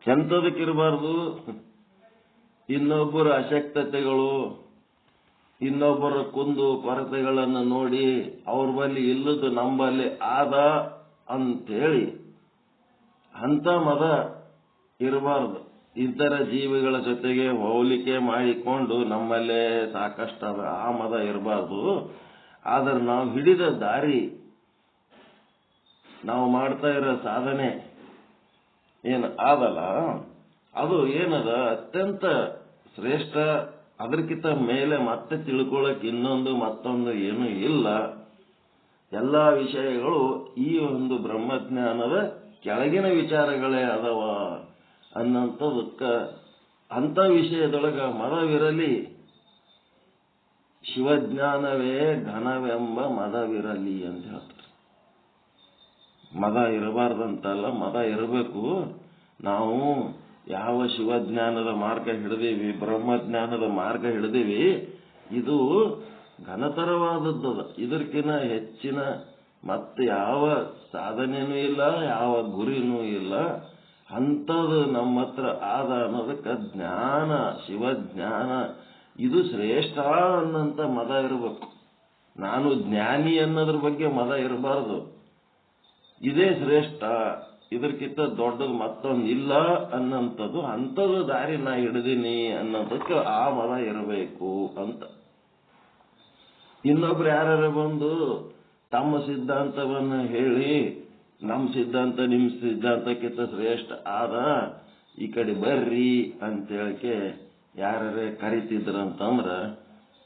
ಎಂಥದಕ್ಕಿರಬಾರ್ದು? ಇನ್ನೊಬ್ಬರ ಅಶಕ್ತತೆಗಳು, ಇನ್ನೊಬ್ಬರ ಕುಂದು ಕೊರತೆಗಳನ್ನು ನೋಡಿ ಅವ್ರ ಬಳಿ ಇಲ್ಲದು ನಂಬಲ್ಲಿ ಆದ ಅಂತೇಳಿ ಅಂಥ ಮದ ಇರಬಾರ್ದು. ಇತರ ಜೀವಿಗಳ ಜೊತೆಗೆ ಹೋಲಿಕೆ ಮಾಡಿಕೊಂಡು ನಮ್ಮಲ್ಲೇ ಸಾಕಷ್ಟು ಅದ, ಆ ಮದ ಇರಬಾರ್ದು. ಆದ್ರೆ ನಾವು ಹಿಡಿದ ದಾರಿ, ನಾವು ಮಾಡ್ತಾ ಇರೋ ಸಾಧನೆ ಏನು ಆದಲ್ಲ, ಅದು ಏನದ ಅತ್ಯಂತ ಶ್ರೇಷ್ಠ. ಅದಕ್ಕಿಂತ ಮೇಲೆ ಮತ್ತೆ ತಿಳ್ಕೊಳ್ಳೋಕೆ ಮತ್ತೊಂದು ಏನೂ ಇಲ್ಲ. ಎಲ್ಲ ವಿಷಯಗಳು ಈ ಒಂದು ಬ್ರಹ್ಮಜ್ಞಾನದ ಕೆಳಗಿನ ವಿಚಾರಗಳೇ ಅದಾವ ಅನ್ನಂಥದಕ್ಕೆ ಅಂಥ ವಿಷಯದೊಳಗ ಮದವಿರಲಿ. ಶಿವಜ್ಞಾನವೇ ಘನವೆಂಬ ಮದವಿರಲಿ ಅಂತ ಹೇಳ್ತಾರೆ. ಮದ ಇರಬಾರ್ದಂತಲ್ಲ, ಮದ ಇರಬೇಕು. ನಾವು ಯಾವ ಶಿವಜ್ಞಾನದ ಮಾರ್ಗ ಹಿಡಿದೀವಿ, ಬ್ರಹ್ಮಜ್ಞಾನದ ಮಾರ್ಗ ಹಿಡಿದೀವಿ, ಇದು ಘನತರವಾದದ್ದದ. ಇದಕ್ಕಿಂತ ಹೆಚ್ಚಿನ ಮತ್ತೆ ಯಾವ ಸಾಧನೆನೂ ಇಲ್ಲ, ಯಾವ ಗುರಿನೂ ಇಲ್ಲ. ಅಂಥದ್ದು ನಮ್ಮ ಹತ್ರ ಆದ ಅನ್ನೋದಕ್ಕೆ ಜ್ಞಾನ, ಶಿವಜ್ಞಾನ ಇದು ಶ್ರೇಷ್ಠ ಅನ್ನಂತ ಮದ ಇರಬೇಕು. ನಾನು ಜ್ಞಾನಿ ಅನ್ನೋದ್ರ ಬಗ್ಗೆ ಮದ ಇರಬಾರ್ದು. ಇದೇ ಶ್ರೇಷ್ಠ, ಇದಕ್ಕಿಂತ ದೊಡ್ಡದು ಮತ್ತೊಂದು ಇಲ್ಲ ಅನ್ನಂಥದ್ದು, ಅಂಥದ್ದು ದಾರಿ ನಾ ಹಿಡಿದೀನಿ ಅನ್ನೋದಕ್ಕೆ ಆ ಮದ ಇರಬೇಕು ಅಂತ. ಇನ್ನೊಬ್ರು ಯಾರು ಬಂದು ತಮ್ಮ ಸಿದ್ಧಾಂತವನ್ನು ಹೇಳಿ ನಮ್ಮ ಸಿದ್ಧಾಂತ ನಿಮ್ಮ ಸಿದ್ಧಾಂತಕ್ಕಿಂತ ಶ್ರೇಷ್ಠ ಆದ, ಈ ಕಡೆ ಬರ್ರಿ ಅಂತೇಳಕ್ಕೆ ಯಾರೇ ಕರಿತಿದ್ರಂತಂದ್ರ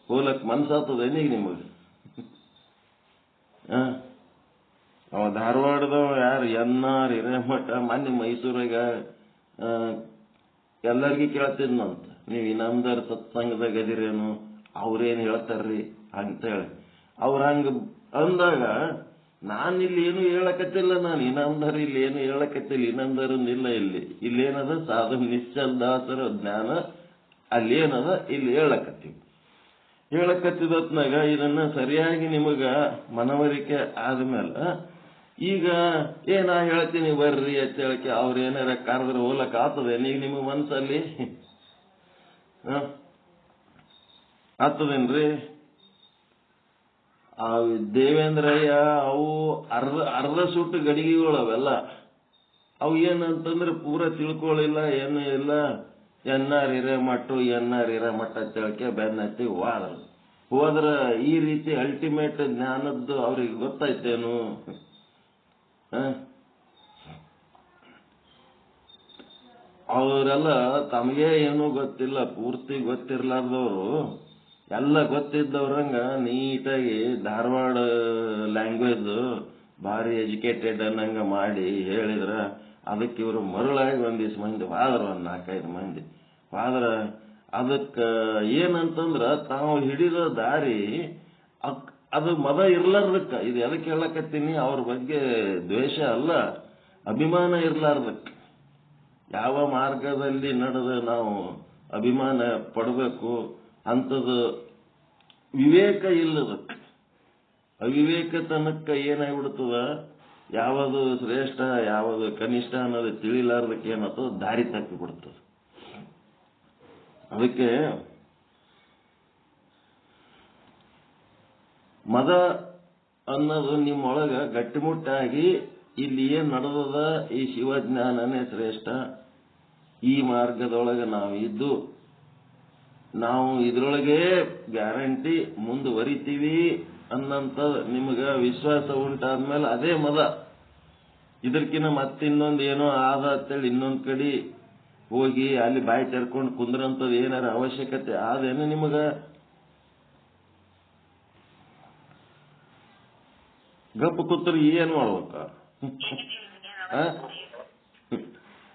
ಹೋಲಕ್ ಮನ್ಸಾತದೇನೀಗ ನಿಮಗೆ? ಅವ ಧಾರವಾಡದವ ಯಾರು ಎನ್ನಾರ್ ಹಿರೇಮಠ ಮೊನ್ನೆ ಮೈಸೂರಾಗ ಎಲ್ಲರಿಗೂ ಕೇಳ್ತಿದ್ನಂತ, ನೀವು ಇನ್ನೊಂದರ ಸತ್ಸಂಗದಾಗ ಅದಿರೇನು, ಅವ್ರೇನು ಹೇಳ್ತಾರ್ರಿ ಅಂತೇಳಿ. ಅವ್ರ ಹಂಗ ಅಂದಾಗ ನಾನಿಲ್ಲಿ ಏನು ಹೇಳಕತ್ತಿಲ್ಲ, ನಾನು ಇನ್ನೊಂದರ ಇಲ್ಲಿ ಏನು ಹೇಳಕತ್ತಿಲ್ಲ, ಇನ್ನೊಂದರನ್ನಿಲ್ಲ. ಇಲ್ಲೇನದ ಸಾಧು ನಿಶ್ಚಲ್ ದಾಸರ ಜ್ಞಾನ ಅಲ್ಲೇನದ ಇಲ್ಲಿ ಹೇಳಕತ್ತಿದತ್ನಾಗ ಇದನ್ನ ಸರಿಯಾಗಿ ನಿಮಗ ಮನವರಿಕೆ ಆದ್ಮೇಲೆ ಈಗ ನಾ ಹೇಳ್ತೀನಿ ಬರ್ರಿ ಅಂತ ಹೇಳಕ್ಕೆ ಅವ್ರೇನಾರ ಕರೆದ್ರೆ ಹೋಲಕ್ ಆಗ್ತದೆ ಈಗ ನಿಮಗೆ ಮನಸ್ಸಲ್ಲಿ ಆಗ್ತದೇನ್ರಿ? ಆ ದೇವೇಂದ್ರಯ್ಯ ಅವು ಅರ್ಧ ಸುಟ್ಟು ಗಡಿಗೆಗಳು ಅವೆಲ್ಲ. ಅವು ಏನಂತಂದ್ರೆ ಪೂರ ತಿಳ್ಕೊಳ್ಳಿಲ್ಲ, ಏನು ಇಲ್ಲ. ಎನ್ನಾರ್ ಹಿರೇಮಠ ಅಂತ ಹೇಳಕ್ಕೆ ಬೆನ್ನತ್ತಿ ಹೋದ್ರ ಈ ರೀತಿ ಅಲ್ಟಿಮೇಟ್ ಜ್ಞಾನದ್ದು ಅವ್ರಿಗೆ ಗೊತ್ತಾಯ್ತೇನು? ಅವರೆಲ್ಲ ತಮಗೆ ಏನೂ ಗೊತ್ತಿಲ್ಲ, ಪೂರ್ತಿ ಗೊತ್ತಿರ್ಲಾರ್ದವ್ರು ಎಲ್ಲ ಗೊತ್ತಿದ್ದವ್ರಂಗ ನೀಟಾಗಿ ಧಾರವಾಡ ಲ್ಯಾಂಗ್ವೇಜ್ ಭಾರಿ ಎಜುಕೇಟೆಡ್ ಅನ್ನಂಗ ಮಾಡಿ ಹೇಳಿದ್ರ ಅದಕ್ಕೆ ಇವರು ಮರುಳಾಗಿ ಒಂದಿಷ್ಟು ಮಂದಿ ಹೋದ್ರ, ಒಂದು 4-5 ಮಂದಿ ಹೋದ್ರ. ಅದಕ್ಕೆ ಏನಂತಂದ್ರ ತಾವು ಹಿಡಿದ ದಾರಿ ಅದು ಮದ ಇರ್ಲಾರ್ದಕ್ಕ. ಇದು ಎದಕ್ಕೆ ಹೇಳಕತ್ತೀನಿ, ಅವ್ರ ಬಗ್ಗೆ ದ್ವೇಷ ಅಲ್ಲ, ಅಭಿಮಾನ ಇರ್ಲಾರ್ದಕ್ಕ. ಯಾವ ಮಾರ್ಗದಲ್ಲಿ ನಡೆದು ನಾವು ಅಭಿಮಾನ ಪಡಬೇಕು ಅಂಥದ್ದು ವಿವೇಕ ಇಲ್ಲದಕ್ಕೆ. ಅವಿವೇಕತನಕ್ಕೆ ಏನಾಗ್ಬಿಡ್ತದ, ಯಾವುದು ಶ್ರೇಷ್ಠ ಯಾವುದು ಕನಿಷ್ಠ ಅನ್ನೋದು ತಿಳಿಲಾರ್ದಕ್ಕೆ ಏನಾಗ್ತದ, ದಾರಿ ತಪ್ಪಿ ಬಿಡ್ತದೆ. ಅದಕ್ಕೆ ಮದ ಅನ್ನೋದು ನಿಮ್ಮೊಳಗ ಗಟ್ಟಿಮುಟ್ಟಾಗಿ ಇಲ್ಲಿ ಏನ್ ನಡೆದದ, ಈ ಶಿವಜ್ಞಾನನೇ ಶ್ರೇಷ್ಠ, ಈ ಮಾರ್ಗದೊಳಗೆ ನಾವಿದ್ದು ನಾವು ಇದ್ರೊಳಗೆ ಗ್ಯಾರಂಟಿ ಮುಂದುವರಿತೀವಿ ಅನ್ನಂತ ನಿಮಗ ವಿಶ್ವಾಸ ಉಂಟಾದ್ಮೇಲೆ ಅದೇ ಮದ. ಇದಕ್ಕಿನ್ನ ಮತ್ತಿನ್ನೊಂದು ಏನೋ ಆದ ಅಂತೇಳಿ ಇನ್ನೊಂದ್ ಕಡೆ ಹೋಗಿ ಅಲ್ಲಿ ಬಾಯಿ ತೆರ್ಕೊಂಡು ಕುಂದ್ರಂಥದ್ದು ಏನಾರ ಅವಶ್ಯಕತೆ ಆದೇನು ನಿಮಗ? ಗಪ್ಪ ಕೂತ್ರಿ ಏನ್ ಮಾಡ್ಬೇಕ?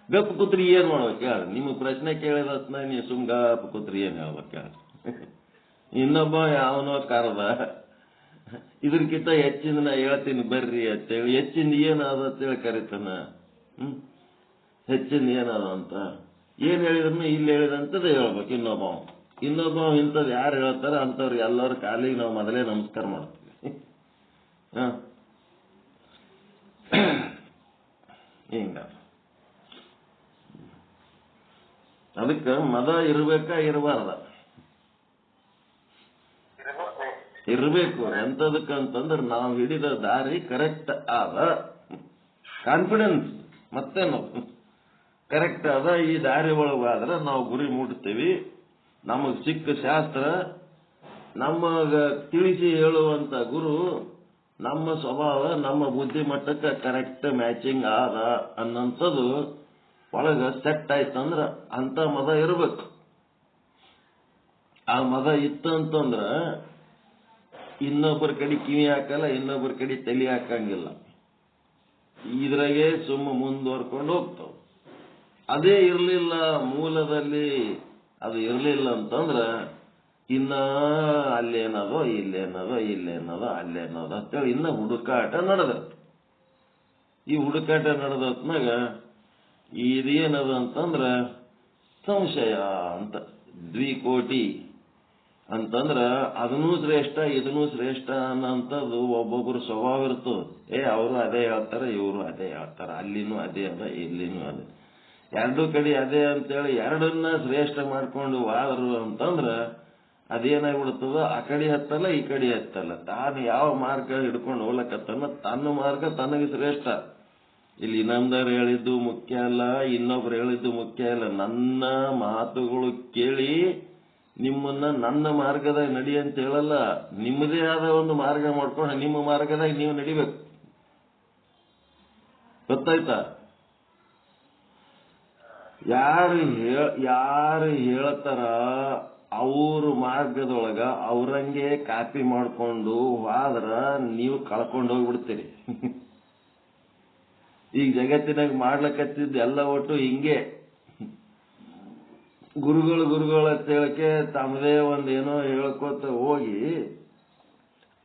ಗಪ್ಪ ಕೂತ್ರಿ ಏನ್ ಮಾಡ್ಬೇಕು ಹೇಳ? ನಿಮಗ್ ಪ್ರಶ್ನೆ ಕೇಳಿದತ್ನ ನೀವು ಸುಮ್ ಗಪ್ಪ ಕೂತ್ರಿ ಏನ್ ಹೇಳ್ಬೇಕು ಹೇಳ? ಇನ್ನೊಬ್ಬ ಯಾವನೋ ಕರೆದ, ಇದಕ್ಕಿಂತ ಹೆಚ್ಚಿನ ನಾ ಹೇಳ್ತೀನಿ ಬರ್ರಿ ಅಂತೇಳಿ, ಹೆಚ್ಚಿಂದ ಏನಾದ ಅಂತೇಳಿ ಕರಿತಾನ. ಹೆಚ್ಚಿಂದ ಏನದ ಅಂತ ಏನ್ ಹೇಳಿದ್ರು ಇಲ್ಲಿ ಹೇಳಿದಂತದೇ ಹೇಳ್ಬೇಕು. ಇನ್ನೊಬ್ಬ ಇಂಥದ್ದು ಯಾರು ಹೇಳ್ತಾರ ಅಂತವ್ರಿಗೆ ಎಲ್ಲರ ಕಾಲಿಗೆ ನಾವು ಮೊದಲೇ ನಮಸ್ಕಾರ ಮಾಡ್ತೀವಿ. ಹಿಂಗ ಅದಕ್ಕೆ ಮದ ಇರ್ಬೇಕಾ ಇರಬಾರ್ದ? ಇರಬೇಕು. ಎಂತದಕ್ಕಂತಂದ್ರೆ ನಾವು ಹಿಡಿದ ದಾರಿ ಕರೆಕ್ಟ್ ಆದ, ಕಾನ್ಫಿಡೆನ್ಸ್ ಮತ್ತೇನು ಕರೆಕ್ಟ್ ಆದ, ಈ ದಾರಿ ಒಳಗಾದ್ರೆ ನಾವು ಗುರಿ ಮುಟ್ತೀವಿ. ನಮಗ್ ಸಿಕ್ಕ ಶಾಸ್ತ್ರ, ನಮಗ ತಿಳಿಸಿ ಹೇಳುವಂತ ಗುರು ನಮ್ಮ ಸ್ವಭಾವ, ನಮ್ಮ ಬುದ್ಧಿಮಟ್ಟಕ್ಕೆ ಕರೆಕ್ಟ್ ಮ್ಯಾಚಿಂಗ್ ಆದ ಅನ್ನಂಥದ್ದು ಒಳಗ ಸೆಟ್ ಆಯ್ತಂದ್ರ ಅಂತ ಮದ ಇರ್ಬೇಕು. ಆ ಮದ ಇತ್ತು ಅಂತಂದ್ರ ಇನ್ನೊಬ್ಬರ ಕಡೆ ಕಿವಿ ಹಾಕಲ್ಲ, ಇನ್ನೊಬ್ಬರ ಕಡೆ ತಲೆ ಹಾಕಂಗಿಲ್ಲ. ಇದ್ರಾಗೆ ಮುಂದುವರ್ಕೊಂಡು ಹೋಗ್ತಾವ. ಅದೇ ಇರ್ಲಿಲ್ಲ ಮೂಲದಲ್ಲಿ, ಅದು ಇರ್ಲಿಲ್ಲ ಅಂತಂದ್ರ ಇನ್ನ ಅಲ್ಲೇನದೋ ಇಲ್ಲೇನದೋ ಇಲ್ಲೇನದೋ ಅಲ್ಲೇನದೋ ಅಂತೇಳಿ ಇನ್ನ ಹುಡುಕಾಟ ನಡೆದತ್. ಈ ಹುಡುಕಾಟ ನಡೆದತ್ನಾಗ ಇದೇನದ ಅಂತಂದ್ರ ಸಂಶಯ ಅಂತ, ದ್ವಿಕೋಟಿ ಅಂತಂದ್ರ ಅದನ್ನೂ ಶ್ರೇಷ್ಠ ಇದನ್ನೂ ಶ್ರೇಷ್ಠ ಅನ್ನೋಂಥದ್ದು ಒಬ್ಬೊಬ್ರು ಸ್ವಭಾವ ಇರ್ತದೆ. ಅವರು ಅದೇ ಹೇಳ್ತಾರ, ಇವರು ಅದೇ ಹೇಳ್ತಾರ, ಅಲ್ಲಿನೂ ಅದೇ ಅದ ಇಲ್ಲಿನೂ ಅದೇ, ಎರಡೂ ಕಡೆ ಅದೇ ಅಂತೇಳಿ ಎರಡನ್ನ ಶ್ರೇಷ್ಠ ಮಾಡ್ಕೊಂಡು ವಾದರು ಅಂತಂದ್ರ ಅದೇನಾಗ್ಬಿಡ್ತದ, ಆ ಕಡೆ ಹತ್ತಲ್ಲ ಈ ಕಡೆ ಹತ್ತಲ್ಲ. ತಾನು ಯಾವ ಮಾರ್ಗ ಹಿಡ್ಕೊಂಡು ಹೋಗ್ಲಕತ್ತನ ತನ್ನ ಮಾರ್ಗ ತನಗೆ ಶ್ರೇಷ್ಠ. ಇಲ್ಲಿ ಇನ್ನೊಂದರು ಹೇಳಿದ್ದು ಮುಖ್ಯ ಅಲ್ಲ, ಇನ್ನೊಬ್ರು ಹೇಳಿದ್ದು ಮುಖ್ಯ ಅಲ್ಲ. ನನ್ನ ಮಾತುಗಳು ಕೇಳಿ ನಿಮ್ಮನ್ನ ನನ್ನ ಮಾರ್ಗದಾಗ ನಡಿ ಅಂತ ಹೇಳಲ್ಲ, ನಿಮ್ಮದೇ ಆದ ಒಂದು ಮಾರ್ಗ ಮಾಡ್ಕೊಂಡು ನಿಮ್ಮ ಮಾರ್ಗದಾಗ ನೀವು ನಡಿಬೇಕು. ಗೊತ್ತಾಯ್ತಾ? ಯಾರು ಹೇಳ್ತಾರ ಅವ್ರ ಮಾರ್ಗದೊಳಗ ಅವ್ರಂಗೆ ಕಾಪಿ ಮಾಡ್ಕೊಂಡು ಹೋದ್ರ ನೀವು ಕಳ್ಕೊಂಡು ಹೋಗ್ಬಿಡ್ತೀರಿ. ಈಗ ಜಗತ್ತಿನಾಗ ಮಾಡ್ಲಕತ್ತಿದ್ದು ಎಲ್ಲ ಒಟ್ಟು ಹಿಂಗೆ. ಗುರುಗಳು ಅಂತ ಹೇಳಕ್ಕೆ ತಮ್ಮದೇ ಒಂದೇನೋ ಹೇಳ್ಕೊತ ಹೋಗಿ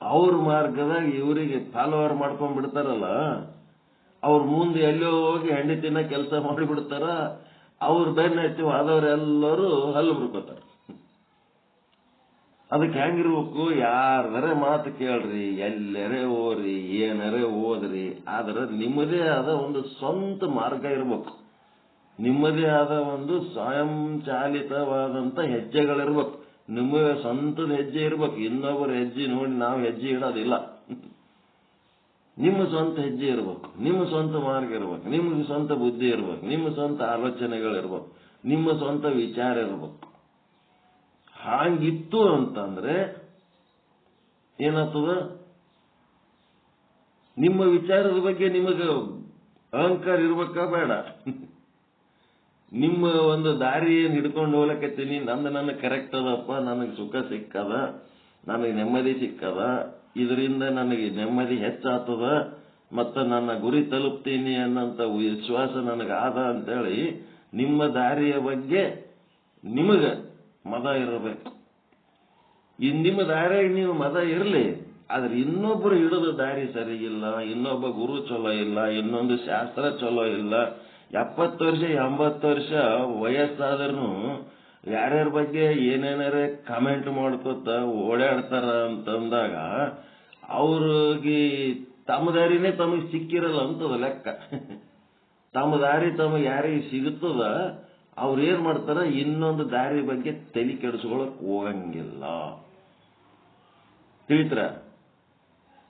ಅವ್ರ ಮಾರ್ಗದಾಗ ಇವರಿಗೆ ಫಾಲೋವರ್ ಮಾಡ್ಕೊಂಡ್ ಬಿಡ್ತಾರಲ್ಲ, ಅವ್ರ ಮುಂದೆ ಎಲ್ಲೋ ಹೋಗಿ ಹೆಂಡಿ ತಿನ್ನ ಕೆಲಸ ಮಾಡಿಬಿಡ್ತಾರ. ಅವ್ರ ಬೆನ್ನ ಹತ್ತಿ ಆದವ್ರೆಲ್ಲರೂ ಹಲ್ಲು ಬಿಡ್ಕೋತಾರ. ಅದಕ್ಕೆ ಹೆಂಗಿರ್ಬೇಕು? ಯಾರದರೆ ಮಾತು ಕೇಳ್ರಿ, ಎಲ್ಲರೇ ಓದ್ರಿ, ಏನರೇ ಓದ್ರಿ, ಆದ್ರೆ ನಿಮ್ಮದೇ ಆದ ಒಂದು ಸ್ವಂತ ಮಾರ್ಗ ಇರ್ಬೇಕು. ನಿಮ್ಮದೇ ಆದ ಒಂದು ಸ್ವಯಂ ಚಾಲಿತವಾದಂತ ಹೆಜ್ಜೆಗಳಿರ್ಬೇಕು. ನಿಮ್ಮ ಸ್ವಂತದ ಹೆಜ್ಜೆ ಇರ್ಬೇಕು. ಇನ್ನೊಬ್ಬರ ಹೆಜ್ಜೆ ನೋಡಿ ನಾವು ಹೆಜ್ಜೆ ಇಡೋದಿಲ್ಲ. ನಿಮ್ಮ ಸ್ವಂತ ಹೆಜ್ಜೆ ಇರ್ಬೇಕು, ನಿಮ್ಮ ಸ್ವಂತ ಮಾರ್ಗ ಇರ್ಬೇಕು, ನಿಮ್ಗೆ ಸ್ವಂತ ಬುದ್ಧಿ ಇರ್ಬೇಕು, ನಿಮ್ಮ ಸ್ವಂತ ಆಲೋಚನೆಗಳಿರ್ಬೇಕು, ನಿಮ್ಮ ಸ್ವಂತ ವಿಚಾರ ಇರ್ಬೇಕು. ಹಾಗಿತ್ತು ಅಂತಂದ್ರೆ ಏನಾಗ್ತದ? ನಿಮ್ಮ ವಿಚಾರದ ಬಗ್ಗೆ ನಿಮಗೆ ಅಹಂಕಾರ ಇರ್ಬೇಕಾ ಬೇಡ? ನಿಮ್ಮ ಒಂದು ದಾರಿ ಏನ್ ಹಿಡ್ಕೊಂಡು ಹೋಗ್ಲಕತ್ತೀನಿ, ನನ್ನ ಕರೆಕ್ಟ್ ಅದಪ್ಪ, ನನಗೆ ಸುಖ ಸಿಕ್ಕದ, ನನಗೆ ನೆಮ್ಮದಿ ಸಿಕ್ಕದ, ಇದರಿಂದ ನನಗೆ ನೆಮ್ಮದಿ ಹೆಚ್ಚಾಗ್ತದ, ಮತ್ತು ನನ್ನ ಗುರಿ ತಲುಪ್ತೀನಿ ಅನ್ನೋಂಥ ವಿಶ್ವಾಸ ನನಗಾದ ಅಂತೇಳಿ ನಿಮ್ಮ ದಾರಿಯ ಬಗ್ಗೆ ನಿಮಗ ಮದ ಇರಬೇಕು. ನಿಮ್ಮ ದಾರಿಯಾಗ ನೀವು ಮದ ಇರಲಿ, ಆದ್ರೆ ಇನ್ನೊಬ್ಬರು ಹಿಡಿದ ದಾರಿ ಸರಿಗಿಲ್ಲ, ಇನ್ನೊಬ್ಬ ಗುರು ಚಲೋ ಇಲ್ಲ, ಇನ್ನೊಂದು ಶಾಸ್ತ್ರ ಚಲೋ ಇಲ್ಲ, 70 ವರ್ಷ 80 ವರ್ಷ ವಯಸ್ಸಾದ್ರೂ ಯಾರ್ಯಾರ ಬಗ್ಗೆ ಏನೇನಾರೇ ಕಮೆಂಟ್ ಮಾಡ್ಕೋತ ಓಡಾಡ್ತಾರ ಅಂತಂದಾಗ ಅವ್ರಿಗೆ ತಮ್ಮ ದಾರಿನೇ ತಮಗೆ ಸಿಕ್ಕಿರಲ್ಲ ಅಂತದ ಲೆಕ್ಕ. ತಮ್ಮ ದಾರಿ ತಮಗೆ ಯಾರಿಗೆ ಸಿಗುತ್ತದ ಅವ್ರೇನ್ ಮಾಡ್ತಾರ, ಇನ್ನೊಂದು ದಾರಿ ಬಗ್ಗೆ ತಲೆ ಕೆಡಿಸ್ಕೊಳಕ್ ಹೋಗಂಗಿಲ್ಲ. ತಿಳಿತ್ರ?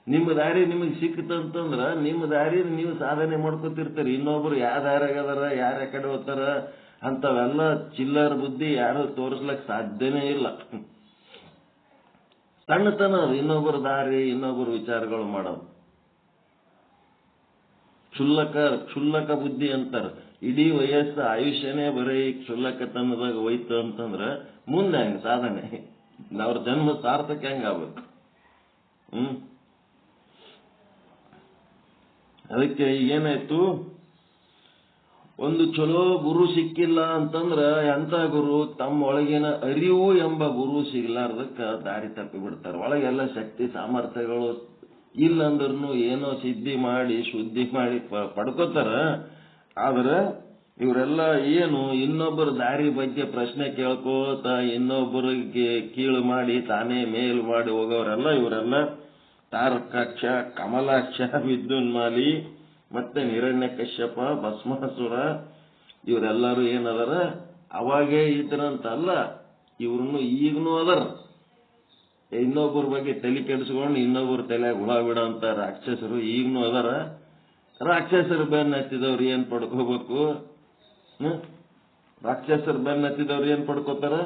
ನಿಮ್ಮ ದಾರಿ ನಿಮಗೆ ಸಿಕ್ತಂತಂದ್ರ ನಿಮ್ಮ ದಾರಿ ನೀವು ಸಾಧನೆ ಮಾಡ್ಕೊತಿರ್ತೀರಿ. ಇನ್ನೊಬ್ರು ಯಾವ ದಾರಿಯಾಗದಾರ, ಯಾರ ಕಡೆ ಹೋಗ್ತಾರ ಅಂತವೆಲ್ಲ ಚಿಲ್ಲರ್ ಬುದ್ಧಿ ಯಾರು ತೋರಿಸ್ಲಕ್ ಸಾಧ್ಯನೇ ಇಲ್ಲ. ಸಣ್ಣತನ ಅದು ಇನ್ನೊಬ್ಬರ ದಾರಿ, ಇನ್ನೊಬ್ಬರ ವಿಚಾರಗಳು ಮಾಡೋದು. ಕ್ಷುಲ್ಲಕ ಬುದ್ಧಿ ಅಂತಾರ. ಇಡೀ ವಯಸ್ಸು ಆಯುಷ್ಯನೇ ಬರೀ ಕ್ಷುಲ್ಲಕತನದಾಗ ಹೋಯ್ತು ಅಂತಂದ್ರ ಮುಂದೆ ಹೆಂಗ ಸಾಧನೆ? ಅವ್ರ ಜನ್ಮ ಸಾರ್ಥಕ ಹೆಂಗ ಆಗ್ಬೇಕು? ಅದಕ್ಕೆ ಏನಾಯ್ತು, ಒಂದು ಚಲೋ ಗುರು ಸಿಕ್ಕಿಲ್ಲ ಅಂತಂದ್ರ ಎಂತ ಗುರು? ತಮ್ಮ ಒಳಗಿನ ಅರಿವು ಎಂಬ ಗುರು ಸಿಗ್ಲಾರ್ದಕ್ಕ ದಾರಿ ತಪ್ಪಿ ಬಿಡ್ತಾರ. ಒಳಗೆಲ್ಲ ಶಕ್ತಿ ಸಾಮರ್ಥ್ಯಗಳು ಇಲ್ಲಂದ್ರೂ ಏನೋ ಸಿದ್ಧಿ ಮಾಡಿ ಶುದ್ಧಿ ಮಾಡಿ ಪಡ್ಕೋತಾರ. ಆದ್ರೆ ಇವರೆಲ್ಲ ಏನು ಇನ್ನೊಬ್ಬರ ದಾರಿ ಬಗ್ಗೆ ಪ್ರಶ್ನೆ ಕೇಳ್ಕೋತ ಇನ್ನೊಬ್ಬರಿಗೆ ಕೀಳು ಮಾಡಿ ತಾನೇ ಮೇಲ್ ಮಾಡಿ ಹೋಗೋರೆಲ್ಲ ಇವರೆಲ್ಲ ತಾರಕಾಕ್ಷ, ಕಮಲಾಕ್ಷ, ವಿದ್ಯುನ್ಮಾಲಿ, ಮತ್ತೆ ಹಿರಣ್ಯಕಶ್ಯಪ, ಭಸ್ಮಾಸುರ ಇವರೆಲ್ಲರೂ ಏನದಾರ ಅವಾಗೇ ಇದ್ರಂತಲ್ಲ, ಇವ್ರನ್ನು ಈಗನೂ ಅದರ. ಇನ್ನೊಬ್ಬರ ಬಗ್ಗೆ ತಲೆ ಕೆಡಿಸ್ಕೊಂಡು ಇನ್ನೊಬ್ಬರ ತಲೆಯಾಗ ಹುಳ ಬಿಡೋಂತ ರಾಕ್ಷಸರು ಈಗನೂ ಅದರ. ರಾಕ್ಷಸರು ಬೆನ್ನ ಹತ್ತಿದವ್ರು ಏನ್ ಪಡ್ಕೋಬೇಕು? ರಾಕ್ಷಸರು ಬೆನ್ನ ಹತ್ತಿದವ್ರು ಏನ್ ಪಡ್ಕೋತಾರ?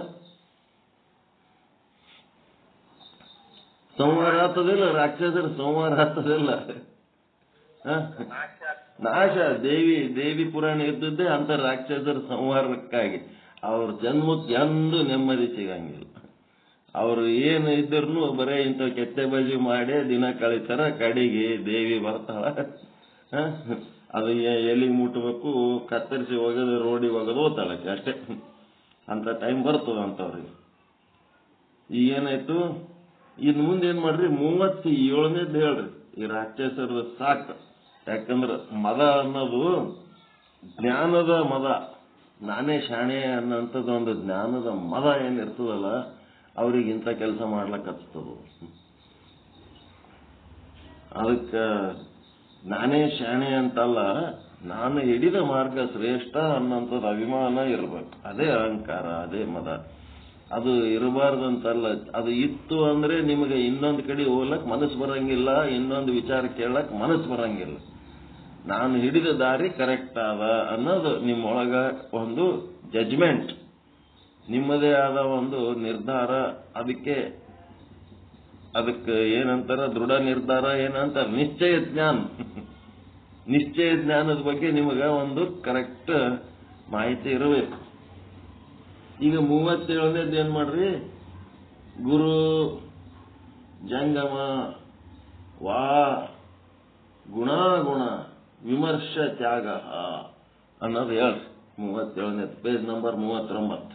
ಸಂಹಾರ ಆಗ್ತದಿಲ್ಲ, ರಾಕ್ಷಸರ ಸಂಹಾರ ಆಗ್ತದಿಲ್ಲ. ನಾಶ. ದೇವಿ ಪುರಾಣ ಇದ್ದದ್ದೇ ಅಂತ ರಾಕ್ಷಸರ ಸಂಹಾರಕ್ಕಾಗಿ. ಅವ್ರ ಜನ್ಮಕ್ಕೆ ಎಂದೂ ನೆಮ್ಮದಿ ಸಿಗಂಗಿಲ್ಲ. ಅವರು ಏನು ಇದ್ರೂ ಬರೇ ಇಂಥ ಕೆತ್ತೆ ಬಜಿ ಮಾಡಿ ದಿನ ಕಳೀತಾರ. ಕಡೆಗೆ ದೇವಿ ಬರ್ತಾಳ, ಅದು ಎಲ್ಲಿ ಮುಟ್ಟಬೇಕು ಕತ್ತರಿಸಿ ಒಗೆದು ರೋಡಿಗೆ ಒಗೆದು ಹೋಗ್ತಾಳಕ್ಕೆ ಅಷ್ಟೇ. ಅಂತ ಟೈಮ್ ಬರ್ತದಂತವ್ರಿಗೆ. ಈಗೇನಾಯ್ತು, ಇನ್ ಮುಂದೆ ಏನ್ ಮಾಡ್ರಿ, 37ನೇದ್ದು ಹೇಳ್ರಿ. ಈ ರಾಕ್ಷಸರ ಸಾಕು. ಯಾಕಂದ್ರ ಮದ ಅನ್ನೋದು ಜ್ಞಾನದ ಮದ. ನಾನೇ ಶಾಣೆ ಅನ್ನೋಂಥದ್ದು ಒಂದು ಜ್ಞಾನದ ಮದ ಏನಿರ್ತದಲ್ಲ, ಅವ್ರಿಗೆ ಇಂಥ ಕೆಲಸ ಮಾಡ್ಲಕ್ ಹಚ್ತದ. ಅದಕ್ಕ ನಾನೇ ಶಾಣೆ ಅಂತಲ್ಲ, ನಾನು ಹಿಡಿದ ಮಾರ್ಗ ಶ್ರೇಷ್ಠ ಅನ್ನೋಂಥದ್ದು ಅಭಿಮಾನ ಇರ್ಬೇಕು. ಅದೇ ಅಹಂಕಾರ, ಅದೇ ಮದ. ಅದು ಇರಬಾರ್ದಂತಲ್ಲ. ಅದು ಇತ್ತು ಅಂದ್ರೆ ನಿಮಗೆ ಇನ್ನೊಂದು ಕಡೆ ಹೋಗ್ಲಕ್ ಮನಸ್ಸು ಬರಂಗಿಲ್ಲ, ಇನ್ನೊಂದು ವಿಚಾರ ಕೇಳಕ್ ಮನಸ್ಸು ಬರಂಗಿಲ್ಲ. ನಾನು ಹಿಡಿದ ದಾರಿ ಕರೆಕ್ಟ್ ಅದ ಅನ್ನೋದು ನಿಮ್ಮೊಳಗ ಒಂದು ಜಜ್ಮೆಂಟ್, ನಿಮ್ಮದೇ ಆದ ಒಂದು ನಿರ್ಧಾರ. ಅದಕ್ಕೆ ಏನಂತಾರ, ದೃಢ ನಿರ್ಧಾರ ಏನಂತಾರ, ನಿಶ್ಚಯ ಜ್ಞಾನ. ನಿಶ್ಚಯ ಜ್ಞಾನದ ಬಗ್ಗೆ ನಿಮಗ ಒಂದು ಕರೆಕ್ಟ್ ಮಾಹಿತಿ ಇರಬೇಕು. ಈಗ 37ನೇದ್ದು ಏನ್ ಮಾಡ್ರಿ, ಗುರು ಜಂಗಮ ವಾ ಗುಣಾಗುಣ ವಿಮರ್ಶ ತ್ಯಾಗ ಅನ್ನೋದು ಹೇಳ್ರಿ. 37ನೇದು ಪೇಜ್ ನಂಬರ್ 39.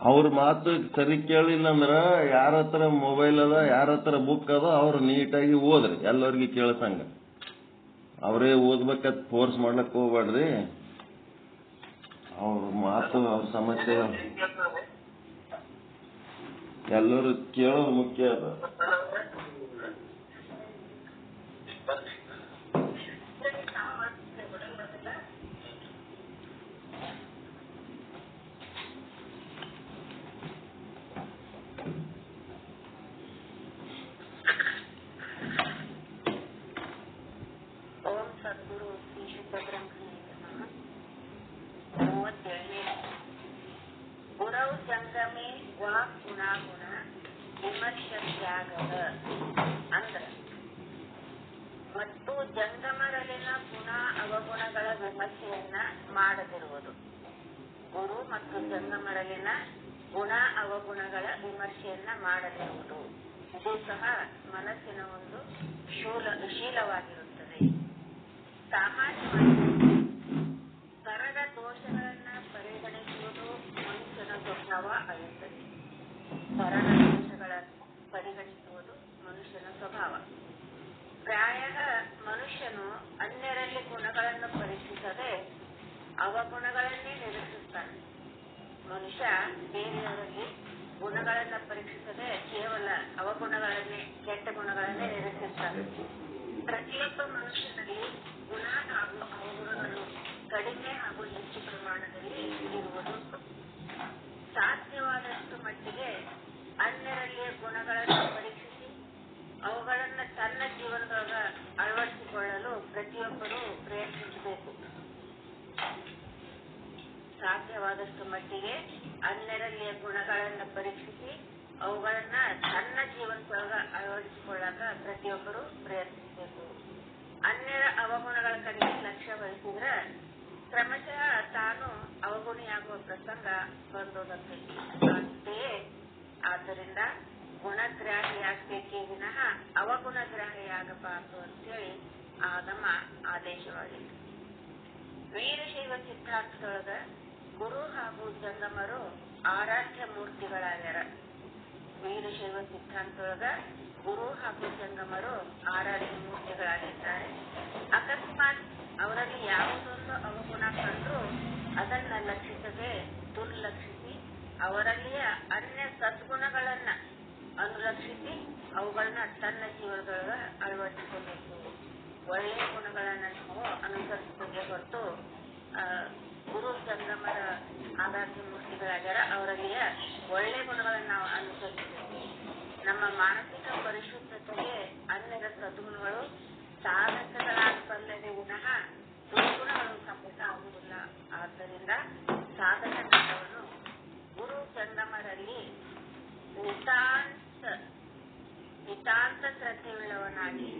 ಅವ್ರ ಮಾತು ಸರಿ ಕೇಳಿಲ್ಲ ಅಂದ್ರ ಯಾರ ಹತ್ರ ಮೊಬೈಲ್ ಅದ, ಯಾರ ಹತ್ರ ಬುಕ್ ಅದ, ಅವ್ರು ನೀಟಾಗಿ ಓದ್ರಿ, ಎಲ್ಲರಿಗೂ ಕೇಳ್ಸಂಗ. ಅವರೇ ಓದ್ಬೇಕಂತ ಫೋರ್ಸ್ ಮಾಡ್ಲಕ್ ಹೋಗ್ಬೇಡ್ರಿ. ಅವ್ರ ಮಾತು, ಅವ್ರ ಸಮಸ್ಯೆ ಎಲ್ಲರೂ ಕೇಳೋದು ಮುಖ್ಯ ಅದ. 37 ಗುರೌ ಜಂಗಮೇ ವಾಕ್ ಗುಣಾಗುಣ ವಿಮರ್ಶ ತ್ಯಾಗದ ಅಂದ್ರ ಮತ್ತು ಜಂಗಮರಲ್ಲಿನ ಗುಣ ಅವಗುಣಗಳ ವಿಮರ್ಶೆಯನ್ನ ಮಾಡದಿರುವುದು. ಗುರು ಮತ್ತು ಜಂಗಮರಲ್ಲಿನ ಗುಣ ಅವಗುಣಗಳ ವಿಮರ್ಶೆಯನ್ನ ಮಾಡದಿರುವುದು ಇದು ಸಹ ಮನಸ್ಸಿನ ಒಂದು ಶೀಲವಾಗಿರುತ್ತದೆ. ಸಾಮಾನ್ಯವಾಗಿ ಪರರ ದೋಷಗಳನ್ನ ಪರಿಗಣಿಸುವುದು ಮನುಷ್ಯನ ಸ್ವಭಾವ ಆಗುತ್ತದೆ. ಪರರ ದೋಷಗಳನ್ನು ಪರಿಗಣಿಸುವುದು ಮನುಷ್ಯನ ಸ್ವಭಾವ. ಪ್ರಾಯ ಮನುಷ್ಯನು ಅನ್ಯರಲ್ಲಿ ಗುಣಗಳನ್ನು ಪರೀಕ್ಷಿಸದೆ ಅವಗುಣಗಳನ್ನೇ ನಿರೀಕ್ಷಿಸ್ತಾನೆ. ಮನುಷ್ಯ ಬೇರೆಯವರಲ್ಲಿ ಗುಣಗಳನ್ನ ಪರೀಕ್ಷಿಸದೆ ಕೇವಲ ಅವಗುಣಗಳನ್ನೇ, ಕೆಟ್ಟ ಗುಣಗಳನ್ನೇ ನಿರೀಕ್ಷಿಸ್ತಾನೆ. ಪ್ರತಿಯೊಬ್ಬ ಮನುಷ್ಯನಲ್ಲಿ ಗುಣ ಹಾಗೂ ಅವಗುಣಗಳು ಕಡಿಮೆ ಹಾಗೂ ಹೆಚ್ಚು ಪ್ರಮಾಣದಲ್ಲಿ ಇರುವುದು. ಸಾಧ್ಯವಾದಷ್ಟು ಮಟ್ಟಿಗೆ ಅನ್ಯರಲ್ಲಿ ಗುಣಗಳನ್ನು ಪರೀಕ್ಷಿಸಿ ಅವುಗಳನ್ನ ತನ್ನ ಜೀವನದೊಳಗ ಅಳವಡಿಸಿಕೊಳ್ಳಲು ಪ್ರತಿಯೊಬ್ಬರು ಪ್ರಯತ್ನಿಸಬೇಕು. ಸಾಧ್ಯವಾದಷ್ಟು ಮಟ್ಟಿಗೆ ಅನ್ಯರಲ್ಲಿಯ ಗುಣಗಳನ್ನು ಪರೀಕ್ಷಿಸಿ ಅವುಗಳನ್ನ ತನ್ನ ಜೀವನದೊಳಗ ಅಳವಡಿಸಿಕೊಳ್ಳಾಕ ಪ್ರತಿಯೊಬ್ಬರು ಪ್ರಯತ್ನಿಸಬೇಕು. ಅನ್ಯರ ಅವಗುಣಗಳ ಕಡೆಗೆ ಲಕ್ಷ್ಯ ವಹಿಸಿದ್ರ ಕ್ರಮಶಃ ತಾನು ಅವಗುಣಿಯಾಗುವ ಪ್ರಸಂಗ ಬಂದೋದಕ್ಕೈತಿ. ಅಂತೆಯೇ ಆದ್ದರಿಂದ ಗುಣಗ್ರಾಹಿಯಾಗಬೇಕೇ ವಿನಃ ಅವಗುಣಗ್ರಾಹಿಯಾಗಬಾರದು ಅಂತೇಳಿ ಆಗಮ ಆದೇಶವಾಗಿದೆ. ವೀರಶೈವ ಸಿದ್ಧಾಂತದೊಳಗ ಗುರು ಹಾಗೂ ಜಂಗಮರು ಆರಾಧ್ಯ ಮೂರ್ತಿಗಳಾಗ್ಯಾರ. ವೀರಶೈವ ಸಿದ್ಧಾಂತದೊಳಗ ಗುರು ಹಾಗೂ ಜಂಗಮರು ಆರಾಧ್ಯ ಮೂರ್ತಿಗಳಾಗಿದ್ದಾರೆ. ಅಕಸ್ಮಾತ್ ಅವರಲ್ಲಿ ಯಾವುದೊಂದು ಅವಗುಣ ಕಂಡ್ರೂ ಅದನ್ನ ಲಕ್ಷಿಸದೆ ದುರ್ಲಕ್ಷಿಸಿ ಅವರಲ್ಲಿಯ ಅನ್ಯ ಸದ್ಗುಣಗಳನ್ನ ಅನುಲಕ್ಷಿಸಿ ಅವುಗಳನ್ನ ತನ್ನ ಜೀವನದೊಳಗ ಅಳವಡಿಸಿಕೊಳ್ಬೇಕು. ಒಳ್ಳೆಯ ಗುಣಗಳನ್ನ ನಾವು ಅನುಸರಿಸಬೇಕೆ ಹೊರತು ಗುರು ಜಂಗಮರ ಆರಾಧ್ಯ ಮೂರ್ತಿಗಳಾಗ್ಯಾರ, ಅವರಲ್ಲಿಯ ಒಳ್ಳೆಯ ಗುಣಗಳನ್ನ ನಾವು ಅನುಸರಿಸಬೇಕು. ನಮ್ಮ ಮಾನಸಿಕ ಪರಿಶುದ್ಧತೆಗೆ ಅನ್ಯರ ಸದ್ಗುಣಗಳು ಸಾಧಕಗಳಾಗಬಲ್ಲವೇ ವಿನಃ ದುರ್ಗುಣಗಳು ಸಮೇತ ಆಗುವುದಿಲ್ಲ. ಆದ್ದರಿಂದ ಸಾಧಕನನ್ನು ಗುರು ಜಂಗಮರಲ್ಲಿ ನಿತಾಂತ ಶ್ರದ್ಧೆಯುಳ್ಳವನಾಗಿ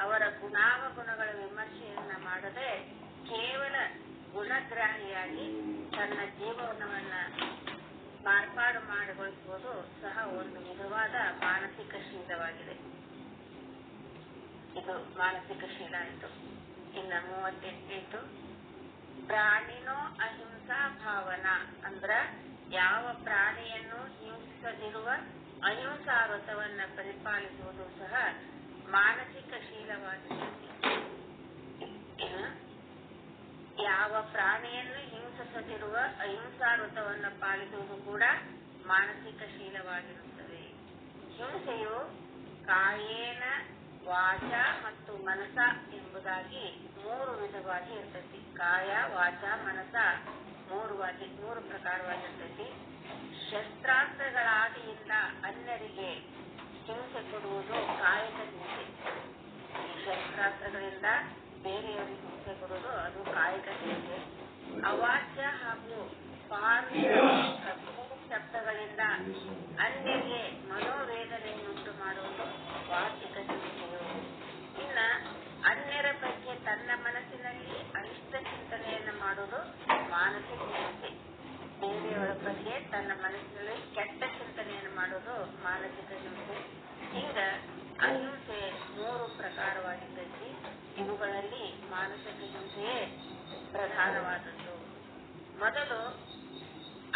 ಅವರ ಗುಣಾವಗುಣಗಳ ವಿಮರ್ಶೆಯನ್ನ ಮಾಡದೆ ಕೇವಲ ಗುಣಗ್ರಾಹಿಯಾಗಿ ತನ್ನ ಜೀವನವನ್ನ ಮಾರ್ಪಾಡು ಮಾಡಿಗೊಳಿಸುವುದು ಸಹ ಒಂದು ವಿಧವಾದ ಮಾನಸಿಕ ಶೀಲವಾಗಿದೆ. ಇದು ಮಾನಸಿಕ ಶೀಲ ಆಯಿತು. ಇನ್ನ 38 ಪ್ರಾಣಿನೋ ಅಹಿಂಸಾ ಭಾವನಾ ಅಂದ್ರ ಯಾವ ಪ್ರಾಣಿಯನ್ನು ಹಿಂಸಿಸದಿರುವ ಅಹಿಂಸಾ ವ್ರತವನ್ನ ಪರಿಪಾಲಿಸುವುದು ಸಹ ಮಾನಸಿಕ ಶೀಲವಾಗಿದೆ. ಯಾವ ಪ್ರಾಣಿಯನ್ನು ಹಿಂಸಿಸದಿರುವ ಅಹಿಂಸಾ ವ್ರತವನ್ನ ಪಾಲಿಸುವುದು ಕೂಡ ಮಾನಸಿಕ ಶೀಲವಾಗಿರುತ್ತದೆ. ಹಿಂಸೆಯು ಕಾಯೇನ ವಾಚ ಮತ್ತು ಮನಸ ಎಂಬುದಾಗಿ 3 ವಿಧವಾಗಿ ಇರ್ತೈತಿ. ಕಾಯ, ವಾಚ, ಮನಸ ಮೂರು ಪ್ರಕಾರವಾಗಿರ್ತೈತಿ. ಶಸ್ತ್ರಾಸ್ತ್ರಗಳ ಆದಿಯಿಂದ ಅನ್ಯರಿಗೆ ಹಿಂಸೆ ಕೊಡುವುದು ಕಾಯಿಕ ಹಿಂಸೆ. ಈ ಶಸ್ತ್ರಾಸ್ತ್ರಗಳಿಂದ ಬೇರೆಯವರಿಗೆ ಹಿಂಸೆ ಕೊಡುವುದು ಅದು ಕಾಯಿಕ ಹಿಂಸೆ. ಅವಾಚ್ಯ ಹಾಗೂ ಶಬ್ದಗಳಿಂದ ಅನ್ಯರಿಗೆ ಮನೋವೇದನೆಯನ್ನುಂಟು ಮಾಡುವುದು ವಾಚಿಕ ಹಿಂಸೆಯು. ಇನ್ನ ಅನ್ಯರ ಬಗ್ಗೆ ತನ್ನ ಮನಸ್ಸಿನಲ್ಲಿ ಅನಿಷ್ಟ ಚಿಂತನೆಯನ್ನು ಮಾಡುವುದು ಮಾನಸಿಕ ಹಿಂಸೆ. ಬೇರೆಯವರ ಬಗ್ಗೆ ತನ್ನ ಮನಸ್ಸಿನಲ್ಲಿ ಕೆಟ್ಟ ಚಿಂತನೆಯನ್ನು ಮಾಡುವುದು ಮಾನಸಿಕ ಹಿಂಸೆ. ಹಿಂಗ ಅಹಿಂಸೆ 3 ಪ್ರಕಾರವಾಗಿರ್ತೈತಿ. ಇವುಗಳಲ್ಲಿ ಮಾನಸಿಕ ಹಿಂಸೆಯೇ ಪ್ರಧಾನವಾದದ್ದು. ಮೊದಲು